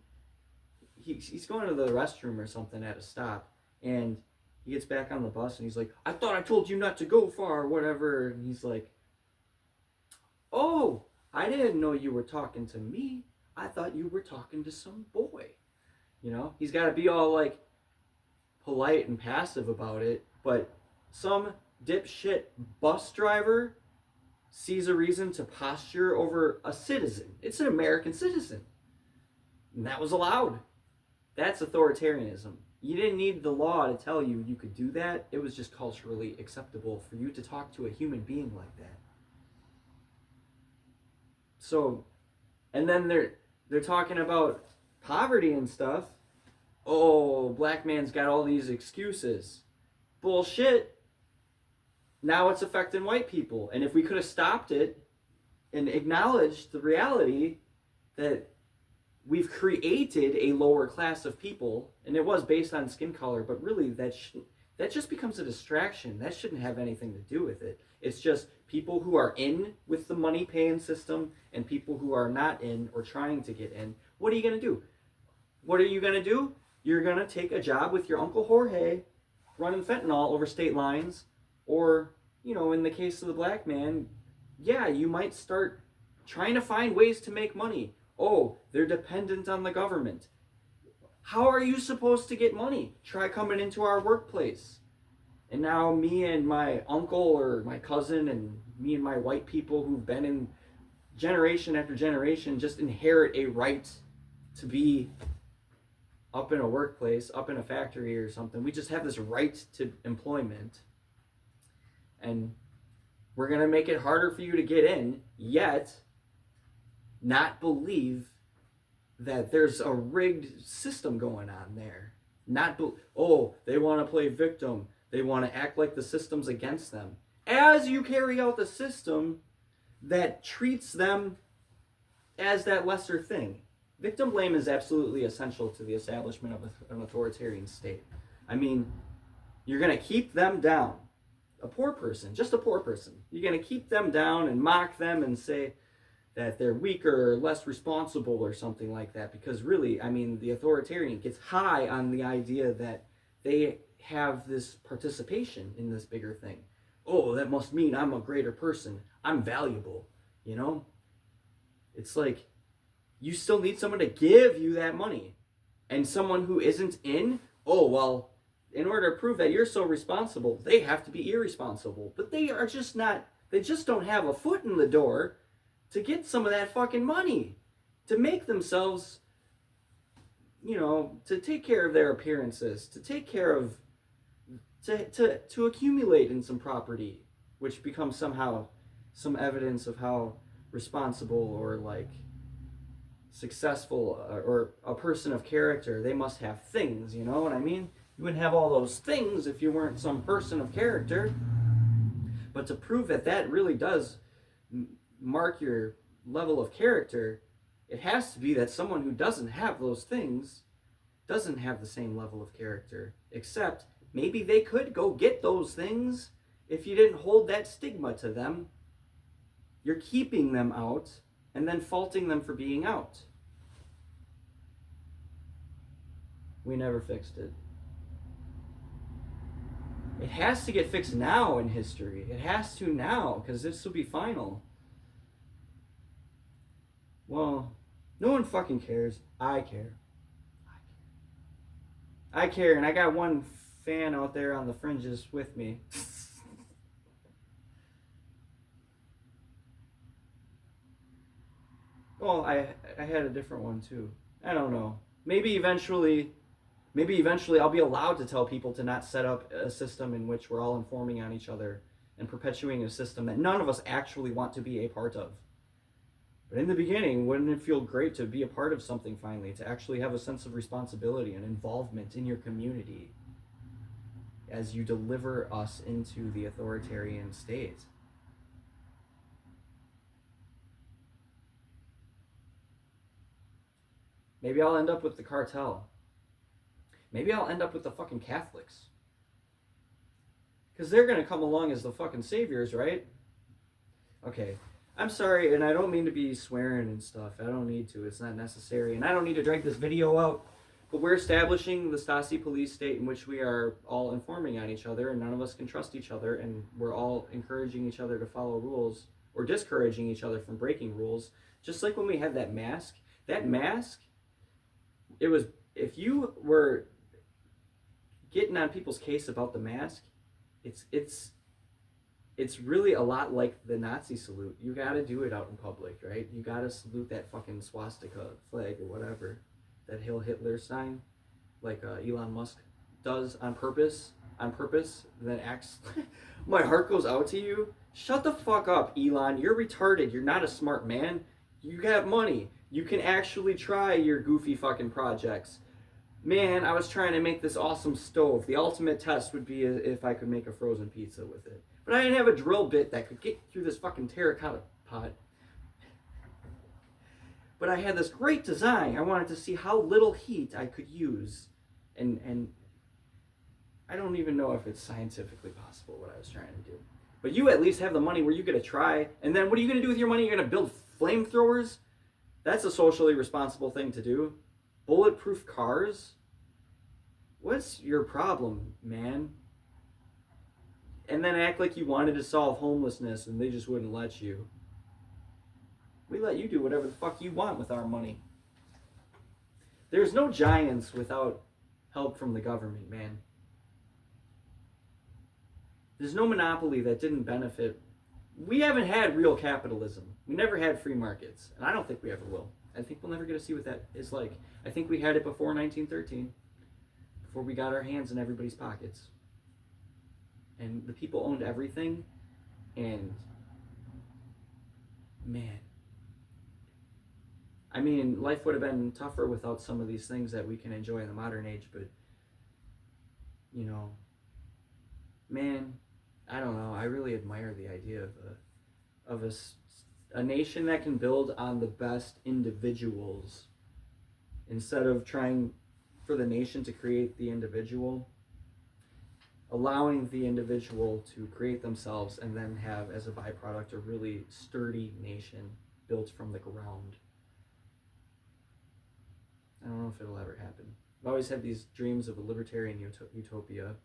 he's going to the restroom or something at a stop, and he gets back on the bus and he's like, I thought I told you not to go far or whatever. And he's like, oh, I didn't know you were talking to me. I thought you were talking to some boy. He's got to be all like polite and passive about it, but some dipshit bus driver sees a reason to posture over a citizen. It's an American citizen. And that was allowed. That's authoritarianism. You didn't need the law to tell you you could do that. It was just culturally acceptable for you to talk to a human being like that. So, and then they're talking about poverty and stuff. Oh, black man's got all these excuses. Bullshit. Now it's affecting white people. And if we could have stopped it and acknowledged the reality that we've created a lower class of people, and it was based on skin color, but really that just becomes a distraction. That shouldn't have anything to do with it. It's just people who are in with the money paying system and people who are not in or trying to get in. What are you going to do? What are you going to do? You're going to take a job with your Uncle Jorge running fentanyl over state lines, or, in the case of the black man, yeah, you might start trying to find ways to make money. Oh, they're dependent on the government. How are you supposed to get money? Try coming into our workplace. And now me and my uncle or my cousin and me and my white people who've been in generation after generation just inherit a right to be up in a workplace, up in a factory or something. We just have this right to employment. And we're going to make it harder for you to get in, yet not believe that there's a rigged system going on there. They want to play victim. They want to act like the system's against them. As you carry out the system that treats them as that lesser thing. Victim blame is absolutely essential to the establishment of an authoritarian state. I mean, you're going to keep them down. A poor person, just a poor person. You're going to keep them down and mock them and say that they're weaker or less responsible or something like that. Because really, I mean, the authoritarian gets high on the idea that they have this participation in this bigger thing. Oh, that must mean I'm a greater person. I'm valuable, It's like, you still need someone to give you that money. And someone who isn't in, in order to prove that you're so responsible, they have to be irresponsible. But they are just not, they just don't have a foot in the door to get some of that fucking money. To make themselves, to take care of their appearances, to take care of, to accumulate in some property, which becomes somehow some evidence of how responsible or like successful or a person of character. They must have things, you know what I mean? You wouldn't have all those things if you weren't some person of character. But to prove that really does mark your level of character, it has to be that someone who doesn't have those things doesn't have the same level of character. Except maybe they could go get those things if you didn't hold that stigma to them. You're keeping them out and then faulting them for being out. We never fixed it. It has to get fixed now in history. It has to now, because this will be final. Well, no one fucking cares. I care. I care, and I got one fan out there on the fringes with me. Well, I had a different one too. I don't know. Maybe eventually I'll be allowed to tell people to not set up a system in which we're all informing on each other and perpetuating a system that none of us actually want to be a part of. But in the beginning, wouldn't it feel great to be a part of something finally, to actually have a sense of responsibility and involvement in your community as you deliver us into the authoritarian state? Maybe I'll end up with the cartel. Maybe I'll end up with the fucking Catholics. Because they're going to come along as the fucking saviors, right? Okay, I'm sorry, and I don't mean to be swearing and stuff. I don't need to. It's not necessary. And I don't need to drag this video out. But we're establishing the Stasi police state in which we are all informing on each other, and none of us can trust each other, and we're all encouraging each other to follow rules, or discouraging each other from breaking rules. Just like when we had that mask, it was, if you were getting on people's case about the mask, it's really a lot like the Nazi salute. You gotta do it out in public, right? You gotta salute that fucking swastika flag or whatever, that Heil Hitler sign, like Elon Musk does on purpose, then acts. My heart goes out to you. Shut the fuck up, Elon. You're retarded. You're not a smart man. You have money. You can actually try your goofy fucking projects. Man, I was trying to make this awesome stove. The ultimate test would be if I could make a frozen pizza with it. But I didn't have a drill bit that could get through this fucking terracotta pot. But I had this great design. I wanted to see how little heat I could use. And I don't even know if it's scientifically possible what I was trying to do. But you at least have the money where you get to try. And then what are you going to do with your money? You're going to build flamethrowers? That's a socially responsible thing to do. Bulletproof cars? What's your problem, man? And then act like you wanted to solve homelessness and they just wouldn't let you. We let you do whatever the fuck you want with our money. There's no giants without help from the government, man. There's no monopoly that didn't benefit. We haven't had real capitalism. We never had free markets. And I don't think we ever will. I think we'll never get to see what that is like. I think we had it before 1913. Before we got our hands in everybody's pockets. And the people owned everything. And man. I mean, life would have been tougher without some of these things that we can enjoy in the modern age. But, you know, man, I don't know. I really admire the idea of a nation that can build on the best individuals instead of trying for the nation to create the individual, allowing the individual to create themselves and then have as a byproduct a really sturdy nation built from the ground. I don't know if it'll ever happen. I've always had these dreams of a libertarian utopia.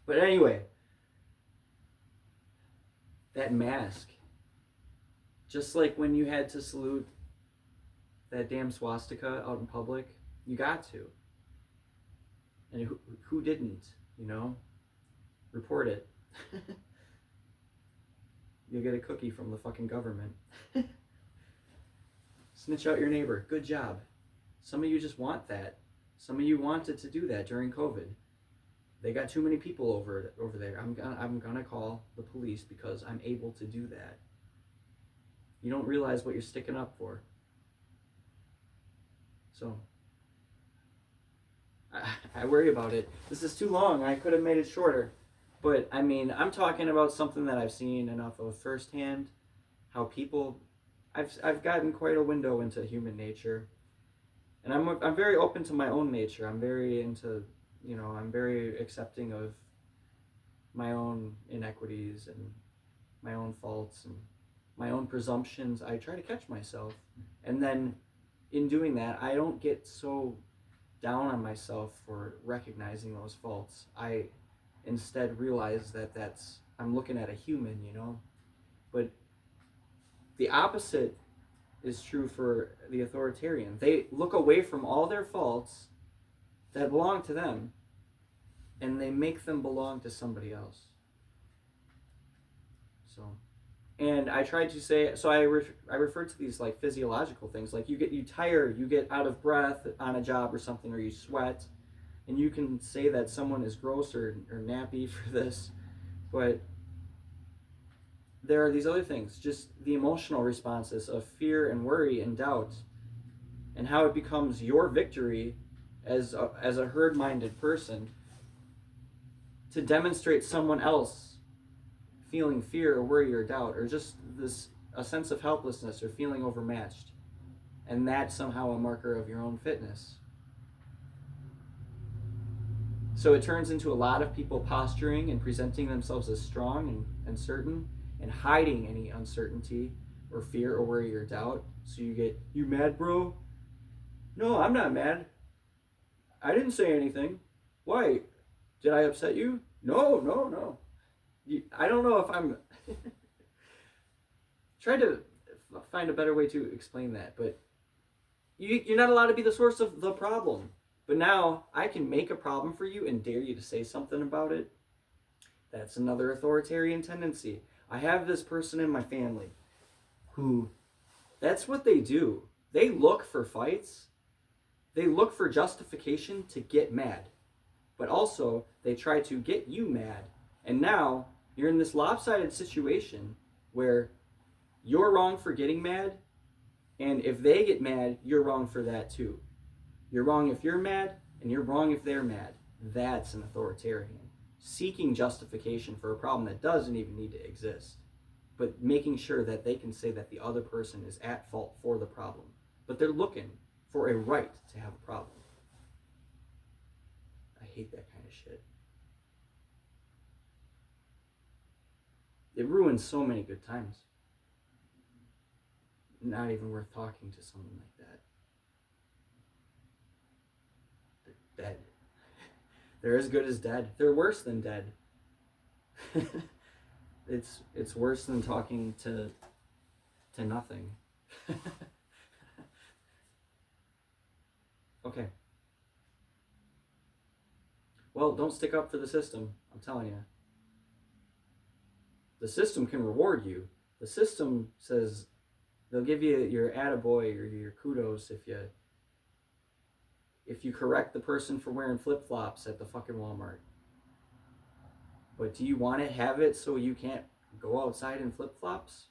But anyway, that mask, just like when you had to salute that damn swastika out in public, you got to. And who didn't, you know? Report it. You'll get a cookie from the fucking government. Snitch out your neighbor. Good job. Some of you just want that. Some of you wanted to do that during COVID. They got too many people over there. I'm gonna call the police because I'm able to do that. You don't realize what you're sticking up for. So, I worry about it. This is too long. I could have made it shorter. But, I mean, I'm talking about something that I've seen enough of firsthand. How people... I've gotten quite a window into human nature. And I'm very open to my own nature. I'm very into... You know, I'm very accepting of my own inequities and my own faults and my own presumptions. I try to catch myself. And then in doing that, I don't get so down on myself for recognizing those faults. I instead realize that I'm looking at a human, you know. But the opposite is true for the authoritarian. They look away from all their faults that belong to them, and they make them belong to somebody else. So, and I tried to say, so I refer to these like physiological things, like you tire, you get out of breath on a job or something, or you sweat, and you can say that someone is gross or nappy for this, but there are these other things, just the emotional responses of fear and worry and doubt, and how it becomes your victory as a herd-minded person to demonstrate someone else feeling fear or worry or doubt, or just this a sense of helplessness or feeling overmatched, and that's somehow a marker of your own fitness. So it turns into a lot of people posturing and presenting themselves as strong and certain, and hiding any uncertainty or fear or worry or doubt. So you get, you mad, bro? No, I'm not mad. I didn't say anything. Why? Did I upset you? No, no, no. I don't know if I'm trying to find a better way to explain that, but you're not allowed to be the source of the problem. But now I can make a problem for you and dare you to say something about it. That's another authoritarian tendency. I have this person in my family who, that's what they do. They look for fights. They look for justification to get mad. But also, they try to get you mad. And now, you're in this lopsided situation where you're wrong for getting mad, and if they get mad, you're wrong for that too. You're wrong if you're mad, and you're wrong if they're mad. That's an authoritarian. Seeking justification for a problem that doesn't even need to exist, but making sure that they can say that the other person is at fault for the problem. But they're looking for a right to have a problem. I hate that kind of shit. It ruins so many good times. Not even worth talking to someone like that. They're dead. They're as good as dead. They're worse than dead. It's worse than talking to nothing. Okay. Well, don't stick up for the system, I'm telling you. The system can reward you. The system says they'll give you your attaboy or your kudos if you correct the person for wearing flip-flops at the fucking Walmart. But do you want to have it so you can't go outside in flip-flops?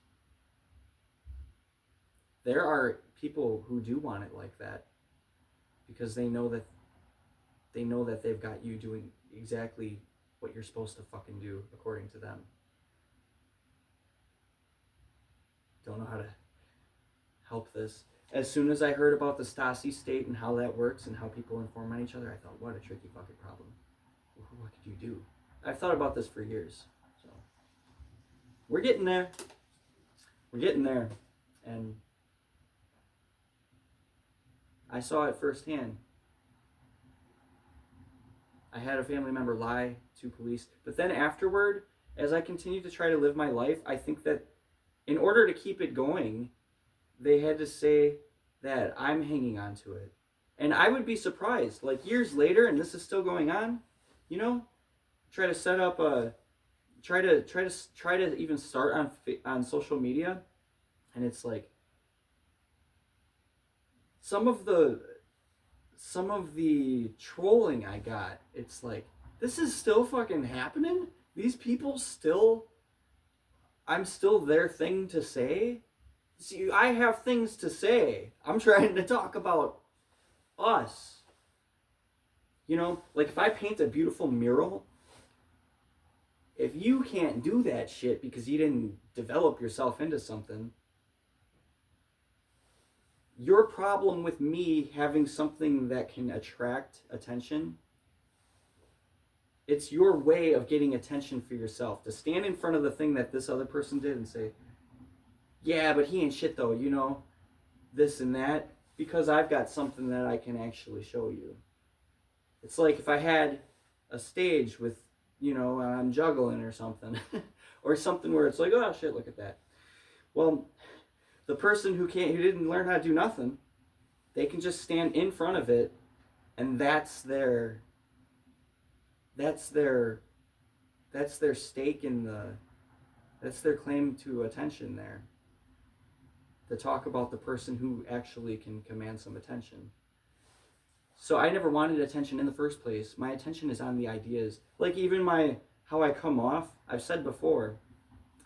There are people who do want it like that because they know that they've got you doing exactly what you're supposed to fucking do according to them. Don't know how to help this. As soon as I heard about the Stasi state and how that works and how people inform on each other, I thought, what a tricky fucking problem. What could you do? I've thought about this for years. So we're getting there. We're getting there. And I saw it firsthand. I had a family member lie to police. But then afterward, as I continued to try to live my life, I think that in order to keep it going, they had to say that I'm hanging on to it. And I would be surprised, like years later, and this is still going on, you know, try to set up a, try to even start on social media, and it's like, some of the trolling I got, it's like, this is still fucking happening? These people still, I'm still their thing to say? See, I have things to say. I'm trying to talk about us. You know, like if I paint a beautiful mural, if you can't do that shit because you didn't develop yourself into something, your problem with me having something that can attract attention, it's your way of getting attention for yourself. To stand in front of the thing that this other person did and say, yeah, but he ain't shit though, you know, this and that, because I've got something that I can actually show you. It's like if I had a stage with, you know, I'm juggling or something, or something where it's like, oh shit, look at that. Well, the person who didn't learn how to do nothing, they can just stand in front of it, and that's their stake in that's their claim to attention there. To talk about the person who actually can command some attention. So I never wanted attention in the first place. My attention is on the ideas. Like even how I come off, I've said before,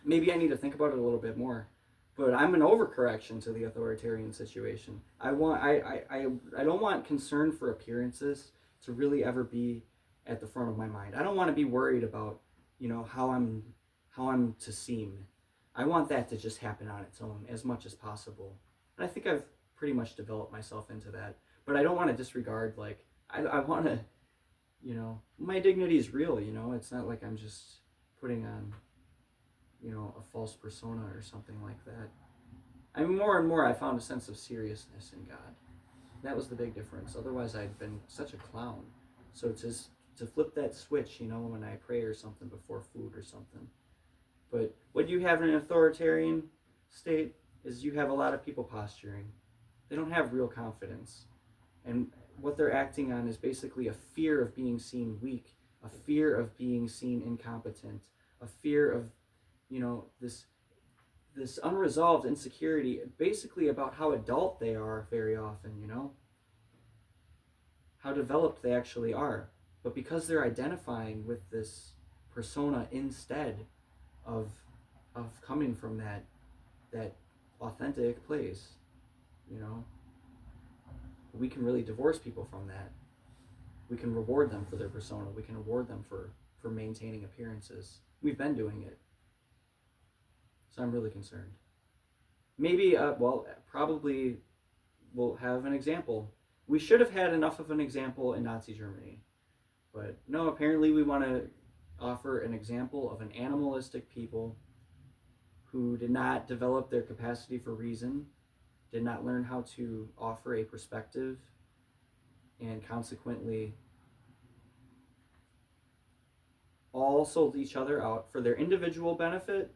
maybe I need to think about it a little bit more. But I'm an overcorrection to the authoritarian situation. I don't want concern for appearances to really ever be at the front of my mind. I don't want to be worried about, how I'm to seem. I want that to just happen on its own as much as possible. And I think I've pretty much developed myself into that. But I don't want to disregard, like, I want to, my dignity is real, It's not like I'm just putting on, a false persona or something like that. I mean, more and more I found a sense of seriousness in God. That was the big difference. Otherwise, I'd been such a clown. So to flip that switch, when I pray or something before food or something. But what you have in an authoritarian state is you have a lot of people posturing. They don't have real confidence. And what they're acting on is basically a fear of being seen weak, a fear of being seen incompetent, a fear of, this unresolved insecurity, basically about how adult they are very often, how developed they actually are. But because they're identifying with this persona instead of coming from that authentic place, we can really divorce people from that. We can reward them for their persona. We can reward them for maintaining appearances. We've been doing it. So I'm really concerned. Maybe, probably we'll have an example. We should have had enough of an example in Nazi Germany. But no, apparently we want to offer an example of an animalistic people who did not develop their capacity for reason, did not learn how to offer a perspective, and consequently all sold each other out for their individual benefit,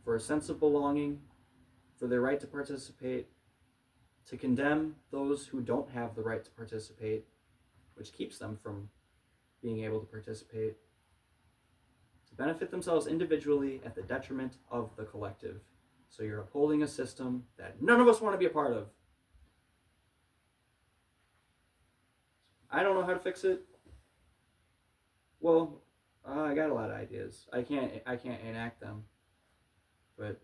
for a sense of belonging, for their right to participate, to condemn those who don't have the right to participate, which keeps them from being able to participate, to benefit themselves individually at the detriment of the collective. So you're upholding a system that none of us want to be a part of. I don't know how to fix it. Well, I got a lot of ideas. I can't enact them, but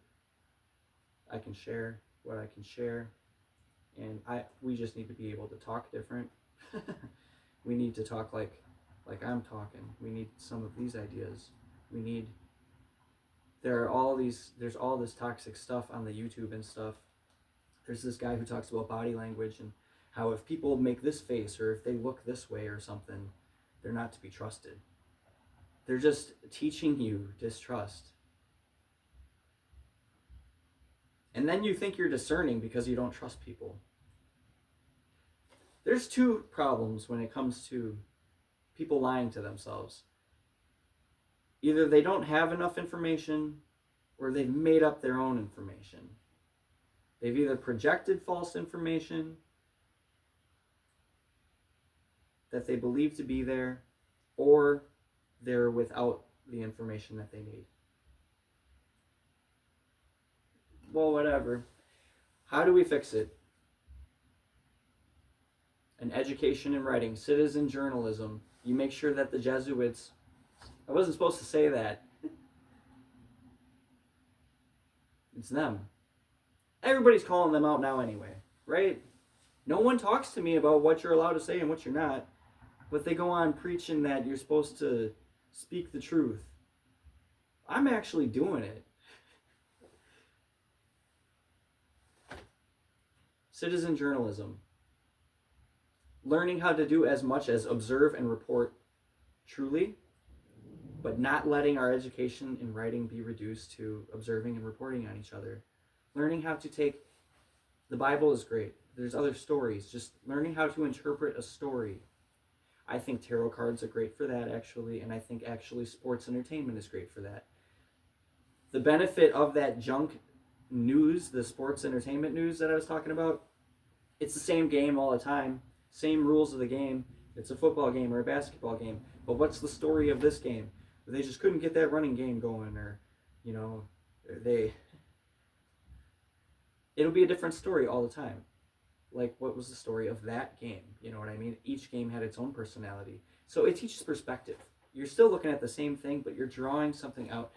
I can share what I can share, and we just need to be able to talk different. We need to talk like I'm talking. We need some of these ideas. There's all this toxic stuff on the YouTube and stuff. There's this guy who talks about body language and how if people make this face or if they look this way or something, they're not to be trusted. They're just teaching you distrust. And then you think you're discerning because you don't trust people. There's two problems when it comes to people lying to themselves. Either they don't have enough information or they've made up their own information. They've either projected false information that they believe to be there, or they're without the information that they need. Well, whatever. How do we fix it? An education in writing, citizen journalism. You make sure that the Jesuits... I wasn't supposed to say that. It's them. Everybody's calling them out now anyway, right? No one talks to me about what you're allowed to say and what you're not, but they go on preaching that you're supposed to speak the truth. I'm actually doing it. Citizen journalism. Learning how to do as much as observe and report truly, but not letting our education in writing be reduced to observing and reporting on each other. Learning how to take... The Bible is great. There's other stories. Just learning how to interpret a story. I think tarot cards are great for that, actually, and I think actually sports entertainment is great for that. The benefit of that junk news, the sports entertainment news that I was talking about, it's the same game all the time, same rules of the game. It's a football game or a basketball game, but what's the story of this game? They just couldn't get that running game going, or, it'll be a different story all the time. Like, what was the story of that game? You know what I mean? Each game had its own personality. So it teaches perspective. You're still looking at the same thing, but you're drawing something out.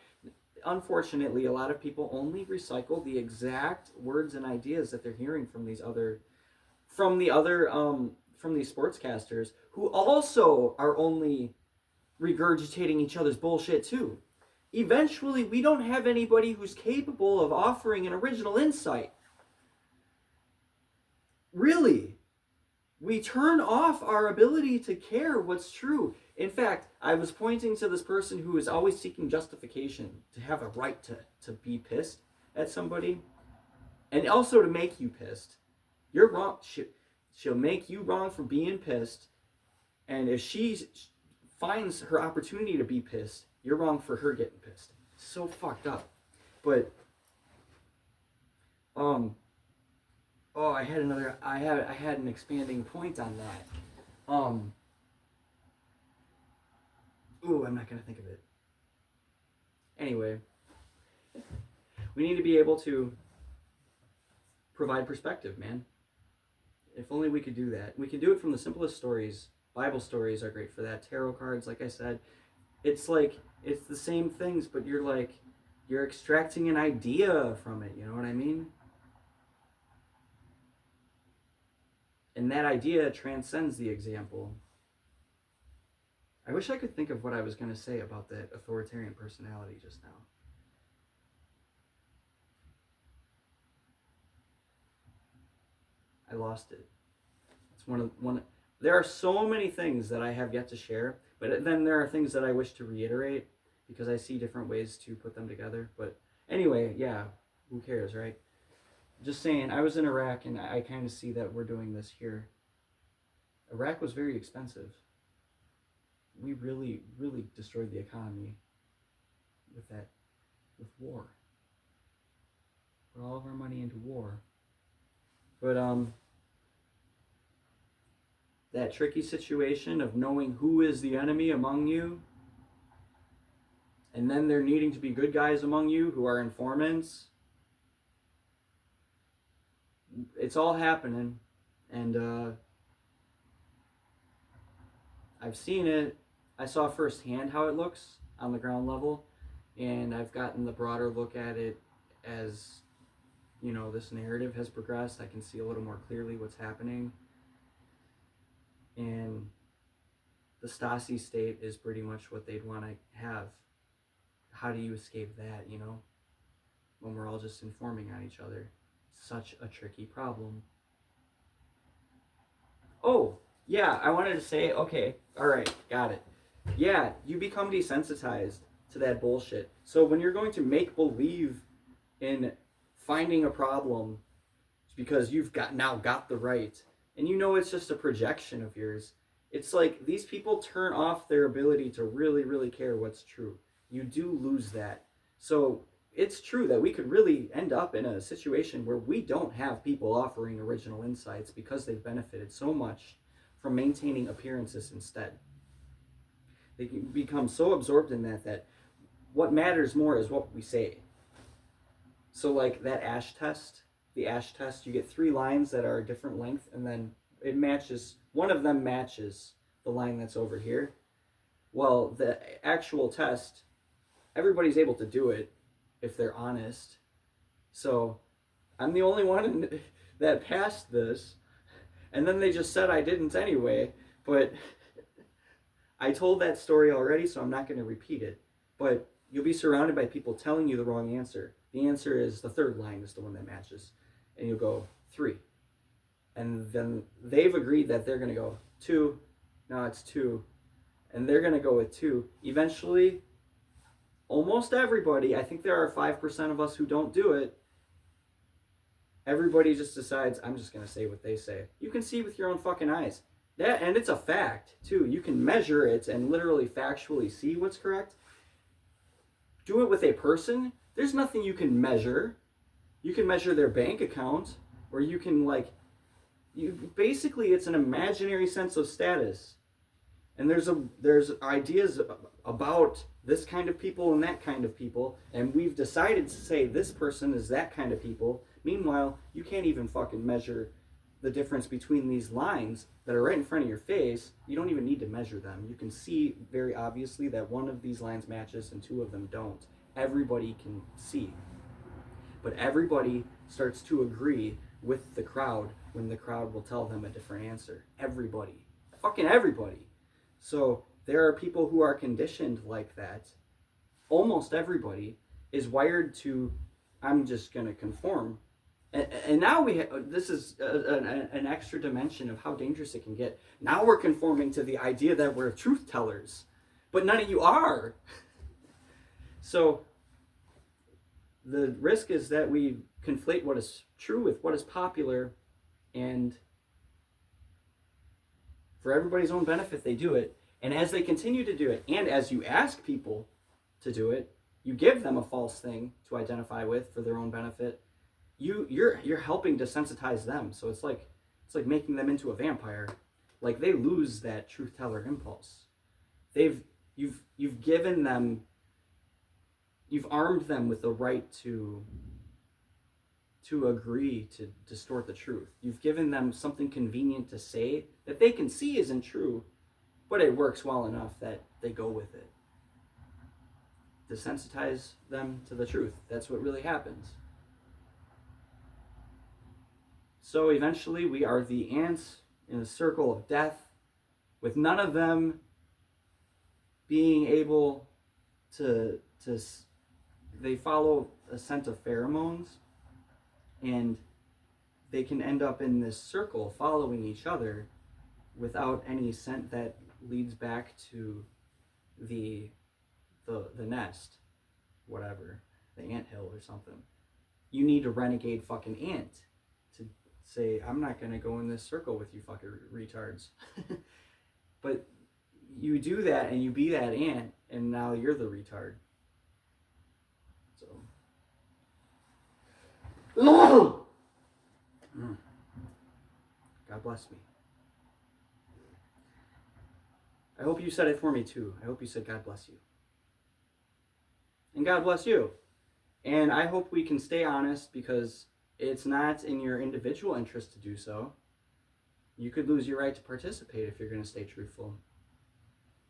Unfortunately, a lot of people only recycle the exact words and ideas that they're hearing from these other, from these sportscasters, who also are only regurgitating each other's bullshit too. Eventually, we don't have anybody who's capable of offering an original insight. Really, we turn off our ability to care what's true. In fact, I was pointing to this person who is always seeking justification to have a right to be pissed at somebody, and also to make you pissed. You're wrong. She'll make you wrong for being pissed, and if she finds her opportunity to be pissed, you're wrong for her getting pissed. So fucked up. But I had an expanding point on that. I'm not gonna think of it. Anyway, we need to be able to provide perspective, man. If only we could do that. We can do it from the simplest stories. Bible stories are great for that. Tarot cards, like I said, it's the same things, but you're extracting an idea from it. You know what I mean? And that idea transcends the example. I wish I could think of what I was going to say about that authoritarian personality just now. I lost it. It's one. There are so many things that I have yet to share, but then there are things that I wish to reiterate because I see different ways to put them together. But anyway, yeah, who cares, right? Just saying, I was in Iraq, and I kind of see that we're doing this here. Iraq was very expensive. We really, really destroyed the economy with war. Put all of our money into war. But that tricky situation of knowing who is the enemy among you, and then there needing to be good guys among you who are informants. It's all happening, and I've seen it. I saw firsthand how it looks on the ground level, and I've gotten the broader look at it as, this narrative has progressed. I can see a little more clearly what's happening, and the Stasi state is pretty much what they'd want to have. How do you escape that, when we're all just informing on each other? Such a tricky problem. Oh, yeah, I wanted to say, okay, all right, got it. Yeah, you become desensitized to that bullshit. So when you're going to make believe in finding a problem because you've now got the right, and it's just a projection of yours, it's like these people turn off their ability to really, really care what's true. You do lose that. So it's true that we could really end up in a situation where we don't have people offering original insights because they've benefited so much from maintaining appearances instead. They can become so absorbed in that what matters more is what we say. So like that ash test, you get 3 lines that are a different length, and then it matches, one of them matches the line that's over here. Well, the actual test, everybody's able to do it if they're honest. So I'm the only one that passed this, and then they just said I didn't anyway, but I told that story already, so I'm not going to repeat it. But you'll be surrounded by people telling you the wrong answer. The answer is the 3rd line is the one that matches. And you'll go 3. And then they've agreed that they're going to go 2. No, it's 2. And they're going to go with 2. Eventually, almost everybody, I think there are 5% of us who don't do it. Everybody just decides, I'm just going to say what they say. You can see with your own fucking eyes. And it's a fact, too. You can measure it and literally factually see what's correct. Do it with a person. There's nothing you can measure. You can measure their bank account, or you can, basically it's an imaginary sense of status. And there's ideas about this kind of people and that kind of people, and we've decided to say this person is that kind of people. Meanwhile, you can't even fucking measure the difference between these lines that are right in front of your face, you don't even need to measure them. You can see very obviously that one of these lines matches and two of them don't. Everybody can see. But everybody starts to agree with the crowd when the crowd will tell them a different answer. Everybody. Fucking everybody. So there are people who are conditioned like that. Almost everybody is wired to, I'm just going to conform. And now this is an extra dimension of how dangerous it can get. Now we're conforming to the idea that we're truth tellers, but none of you are. So the risk is that we conflate what is true with what is popular, and for everybody's own benefit, they do it. And as they continue to do it, and as you ask people to do it, you give them a false thing to identify with for their own benefit. You're helping desensitize them. So it's like making them into a vampire. Like they lose that truth teller impulse. You've given them, you've armed them with the right to agree to distort the truth. You've given them something convenient to say that they can see isn't true, but it works well enough that they go with it. Desensitize them to the truth. That's what really happens. So eventually we are the ants in a circle of death, with none of them being able to they follow a scent of pheromones, and they can end up in this circle following each other without any scent that leads back to the nest, whatever, the anthill or something. You need a renegade fucking ant to say, I'm not going to go in this circle with you fucking retards. But you do that and you be that ant, and now you're the retard. So God bless me. I hope you said it for me too. I hope you said God bless you. And God bless you. And I hope we can stay honest, because it's not in your individual interest to do so. You could lose your right to participate if you're going to stay truthful.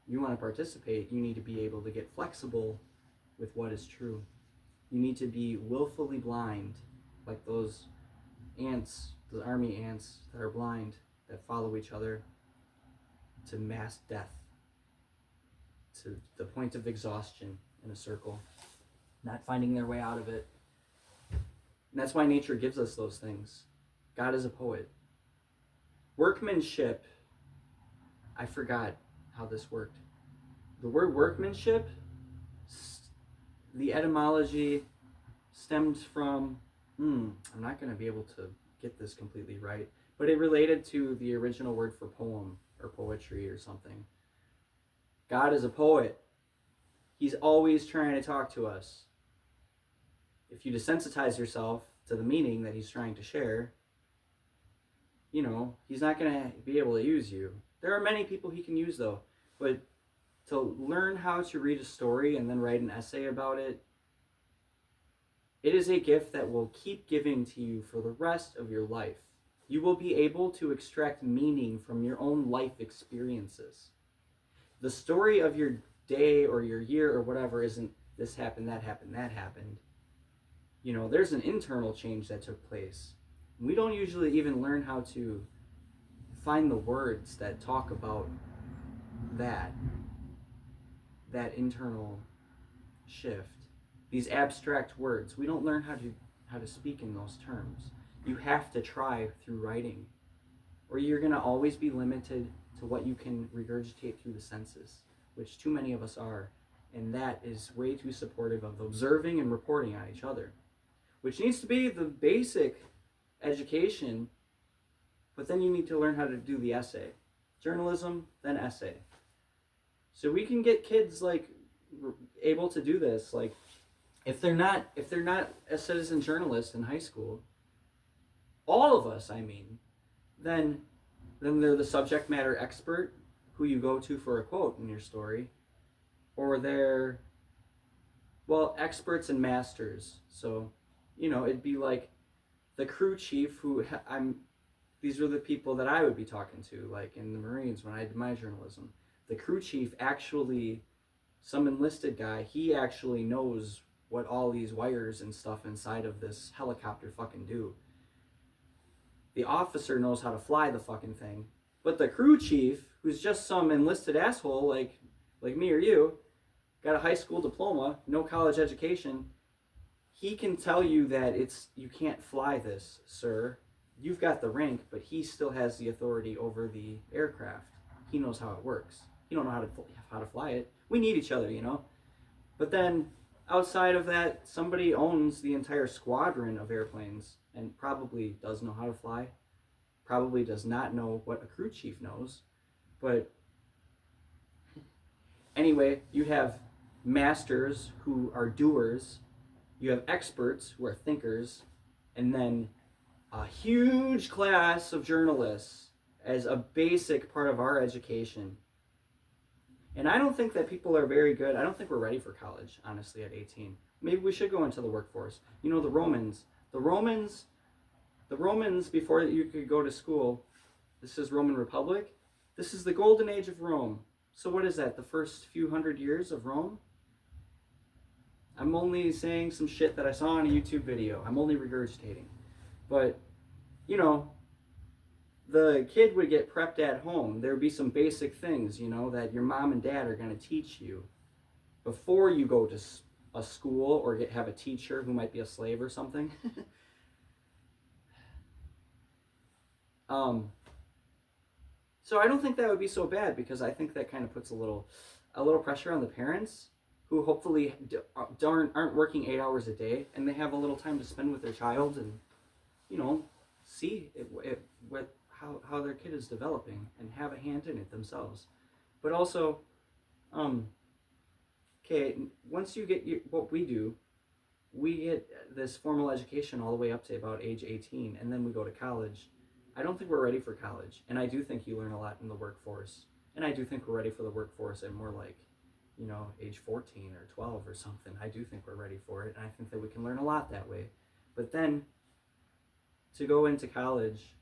You want to participate, you need to be able to get flexible with what is true. You need to be willfully blind, like those ants, the army ants that are blind, that follow each other to mass death, to the point of exhaustion in a circle, not finding their way out of it. And that's why nature gives us those things. God is a poet. Workmanship, I forgot how this worked. The word workmanship, the etymology stemmed from, I'm not going to be able to get this completely right, but it related to the original word for poem or poetry or something. God is a poet. He's always trying to talk to us. If you desensitize yourself to the meaning that he's trying to share, he's not going to be able to use you. There are many people he can use, though, but to learn how to read a story and then write an essay about it, it is a gift that will keep giving to you for the rest of your life. You will be able to extract meaning from your own life experiences. The story of your day or your year or whatever isn't this happened, that happened, that happened. There's an internal change that took place. We don't usually even learn how to find the words that talk about that internal shift. These abstract words, we don't learn how to speak in those terms. You have to try through writing, or you're going to always be limited to what you can regurgitate through the senses, which too many of us are, and that is way too supportive of observing and reporting on each other, which needs to be the basic education, but then you need to learn how to do the essay. Journalism, then essay. So we can get kids able to do this. If they're not a citizen journalist in high school, all of us, then they're the subject matter expert who you go to for a quote in your story, or they're experts and masters. So it'd be like the crew chief who I'm These were the people that I would be talking to, like in the Marines when I did my journalism. The crew chief actually, some enlisted guy, he actually knows what all these wires and stuff inside of this helicopter fucking do. The officer knows how to fly the fucking thing. But the crew chief, who's just some enlisted asshole like me or you, got a high school diploma, no college education, he can tell you that you can't fly this, sir. You've got the rank, but he still has the authority over the aircraft. He knows how it works. He don't know how to fly it. We need each other, you know. But then outside of that, somebody owns the entire squadron of airplanes and probably does know how to fly. Probably does not know what a crew chief knows. But anyway, you have masters who are doers. You have experts who are thinkers, and then a huge class of journalists as a basic part of our education. And I don't think that people are very good. I don't think we're ready for college, honestly, at 18. Maybe we should go into the workforce. You know, the Romans, before you could go to school, this is Roman Republic. This is the golden age of Rome. So what is that, the first few hundred years of Rome? I'm only saying some shit that I saw on a YouTube video. I'm only regurgitating. But, you know, the kid would get prepped at home. There would be some basic things, you know, that your mom and dad are going to teach you before you go to a school or have a teacher who might be a slave or something. So I don't think that would be so bad, because I think that kind of puts a little pressure on the parents, who hopefully aren't working 8 hours a day, and they have a little time to spend with their child and, you know, see how their kid is developing and have a hand in it themselves. But also, okay, once you get what we do, we get this formal education all the way up to about age 18, and then we go to college. I don't think we're ready for college, and I do think you learn a lot in the workforce, and I do think we're ready for the workforce at more like, you know, age 14 or 12 or something. I do think we're ready for it, and I think that we can learn a lot that way. But then, to go into college,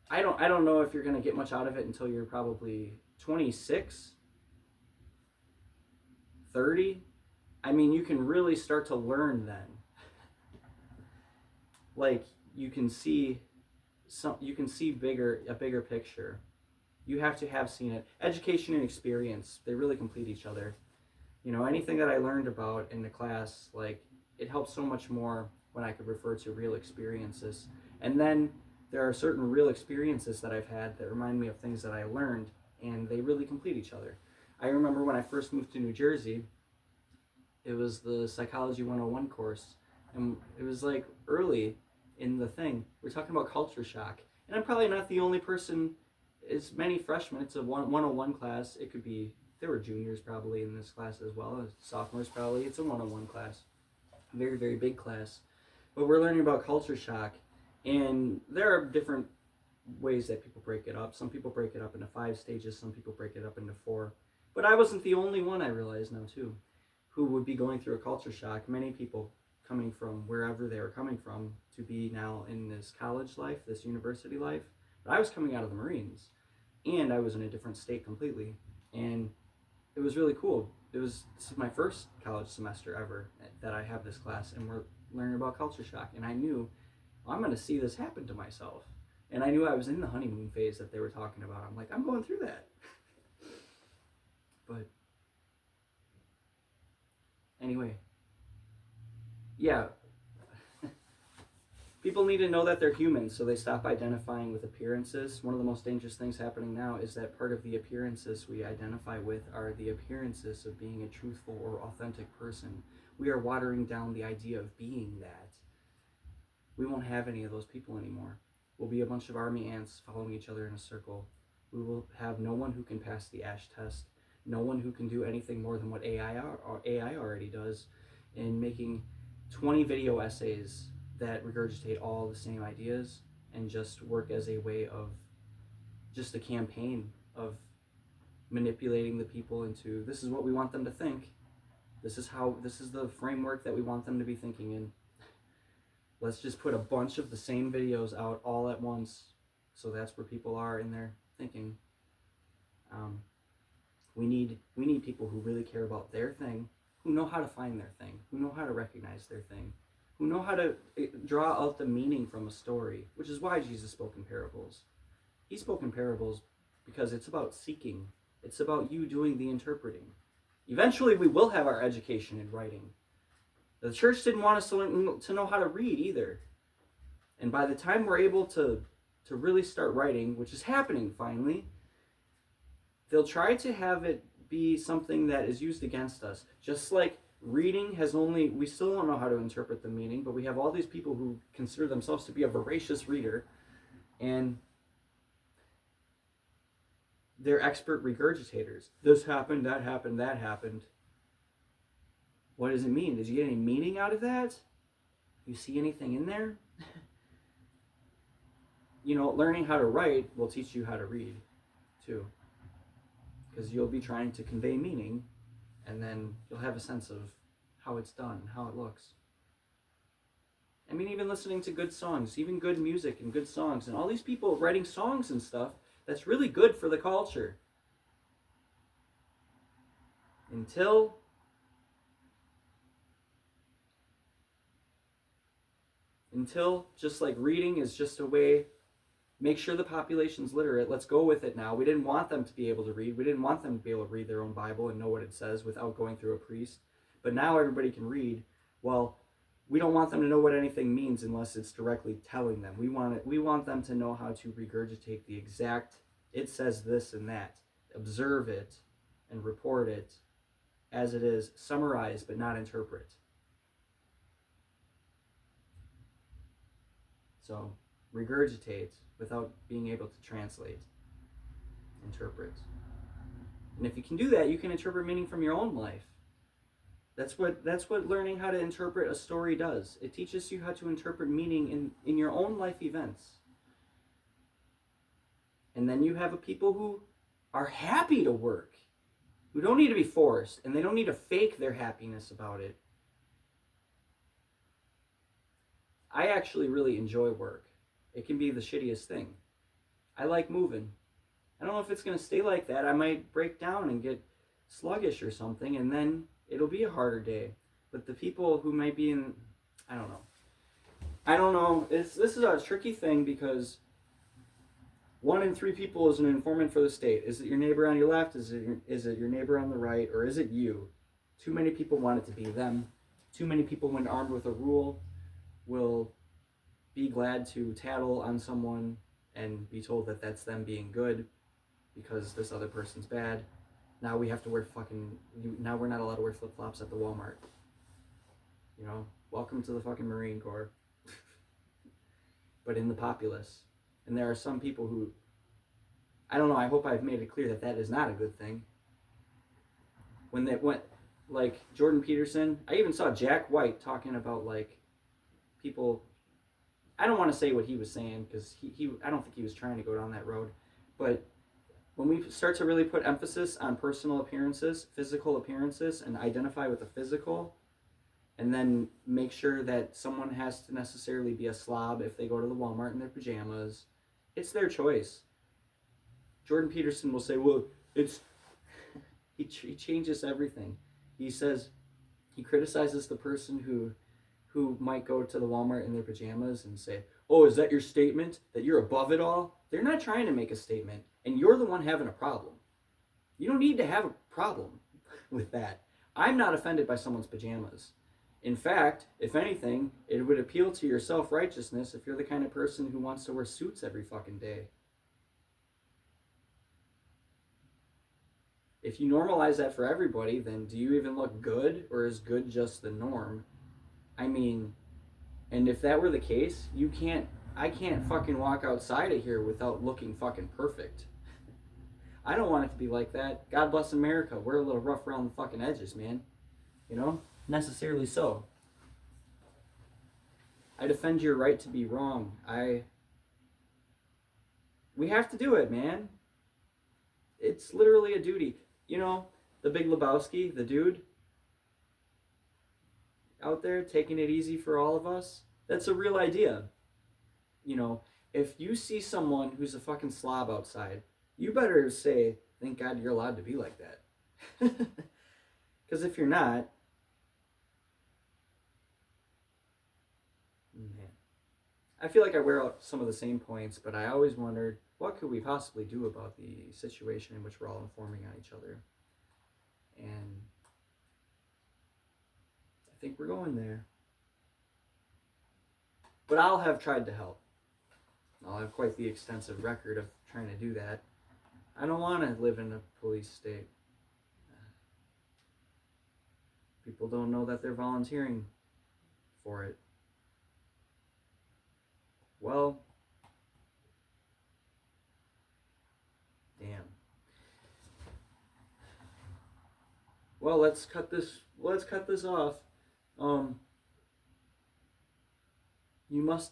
I don't know if you're going to get much out of it until you're probably 26, 30. I mean, you can really start to learn then. Like, you can see a bigger picture. You have to have seen it. Education and experience, they really complete each other. You know, anything that I learned about in the class, like, it helps so much more when I could refer to real experiences. And then there are certain real experiences that I've had that remind me of things that I learned, and they really complete each other. I remember when I first moved to New Jersey, it was the Psychology 101 course, and it was like early in the thing. We're talking about culture shock. And I'm probably not the only person. It's many freshmen. It's a 101 class. It could be, there were juniors probably in this class as well, sophomores probably. It's a 101 class. A very, very big class. But we're learning about culture shock. And there are different ways that people break it up. Some people break it up into 5 stages. Some people break it up into 4. But I wasn't the only one, I realize now too, who would be going through a culture shock. Many people coming from wherever they were coming from to be now in this college life, this university life. But I was coming out of the Marines, and I was in a different state completely, and it was really cool. This is my first college semester ever that I have this class, and we're learning about culture shock, and I knew, well, I'm going to see this happen to myself. And I knew I was in the honeymoon phase that they were talking about. I'm like, I'm going through that. But anyway, yeah, people need to know that they're human, so they stop identifying with appearances. One of the most dangerous things happening now is that part of the appearances we identify with are the appearances of being a truthful or authentic person. We are watering down the idea of being that. We won't have any of those people anymore. We'll be a bunch of army ants following each other in a circle. We will have no one who can pass the ASH test, no one who can do anything more than what AI already does in making 20 video essays that regurgitate all the same ideas and just work as a way of just a campaign of manipulating the people into, this is what we want them to think. This is the framework that we want them to be thinking in. Let's just put a bunch of the same videos out all at once. So that's where people are in their thinking. We need people who really care about their thing, who know how to find their thing, who know how to recognize their thing, who know how to draw out the meaning from a story, which is why Jesus spoke in parables. He spoke in parables because it's about seeking. It's about you doing the interpreting. Eventually, we will have our education in writing. The church didn't want us to know how to read either. And by the time we're able to really start writing, which is happening finally, they'll try to have it be something that is used against us. Just like reading we still don't know how to interpret the meaning, but we have all these people who consider themselves to be a voracious reader, and they're expert regurgitators. This happened, that happened, that happened. What does it mean? Did you get any meaning out of that? You see anything in there? Learning how to write will teach you how to read, too. Because you'll be trying to convey meaning, and then you'll have a sense of how it's done, how it looks. I mean, even listening to good songs, even good music and good songs, and all these people writing songs and stuff, that's really good for the culture. Until just like reading is just a way, make sure the population's literate. Let's go with it now. We didn't want them to be able to read. We didn't want them to be able to read their own Bible and know what it says without going through a priest. But now everybody can read. Well, we don't want them to know what anything means unless it's directly telling them. We want them to know how to regurgitate the exact, it says this and that. Observe it and report it as it is, summarize but not interpret. So, regurgitate without being able to translate, interpret. And if you can do that, you can interpret meaning from your own life. That's what learning how to interpret a story does. It teaches you how to interpret meaning in your own life events. And then you have a people who are happy to work, who don't need to be forced, and they don't need to fake their happiness about it. I actually really enjoy work. It can be the shittiest thing. I like moving. I don't know if it's going to stay like that. I might break down and get sluggish or something, and then it'll be a harder day. But the people who might be in, I don't know. This is a tricky thing because 1 in 3 people is an informant for the state. Is it your neighbor on your left? Is it your neighbor on the right? Or is it you? Too many people want it to be them. Too many people, when armed with a rule, will be glad to tattle on someone and be told that that's them being good because this other person's bad. Now we have to wear now we're not allowed to wear flip-flops at the Walmart. Welcome to the fucking Marine Corps. But in the populace. And there are some people who, I don't know, I hope I've made it clear that is not a good thing. When they went, like Jordan Peterson, I even saw Jack White talking about like people, I don't want to say what he was saying because I don't think he was trying to go down that road, but when we start to really put emphasis on personal appearances, physical appearances, and identify with the physical, and then make sure that someone has to necessarily be a slob if they go to the Walmart in their pajamas, it's their choice. Jordan Peterson will say, well, he changes everything. He says, he criticizes the person who might go to the Walmart in their pajamas and say, oh, is that your statement? That you're above it all? They're not trying to make a statement, and you're the one having a problem. You don't need to have a problem with that. I'm not offended by someone's pajamas. In fact, if anything, it would appeal to your self-righteousness if you're the kind of person who wants to wear suits every fucking day. If you normalize that for everybody, then do you even look good, or is good just the norm? I mean, and if that were the case, I can't fucking walk outside of here without looking fucking perfect. I don't want it to be like that. God bless America. We're a little rough around the fucking edges, man. Necessarily so. I defend your right to be wrong. We have to do it, man. It's literally a duty. The Big Lebowski, the dude out there taking it easy for all of us. That's a real idea. You know, if you see someone who's a fucking slob outside, you better say, thank God you're allowed to be like that. Because if you're not, man. I feel like I wear out some of the same points, but I always wondered, what could we possibly do about the situation in which we're all informing on each other? And I think we're going there. But I'll have tried to help. I'll have quite the extensive record of trying to do that. I don't want to live in a police state. People don't know that they're volunteering for it. Well, damn. Well, let's cut this off. You must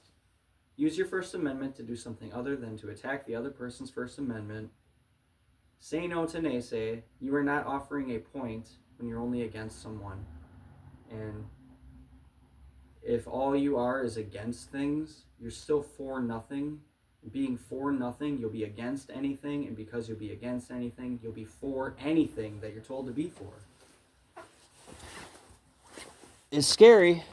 use your First Amendment to do something other than to attack the other person's First Amendment. Say no to naysay. You are not offering a point when you're only against someone. And if all you are is against things, you're still for nothing. Being for nothing, you'll be against anything, and because you'll be against anything, you'll be for anything that you're told to be for. It's scary.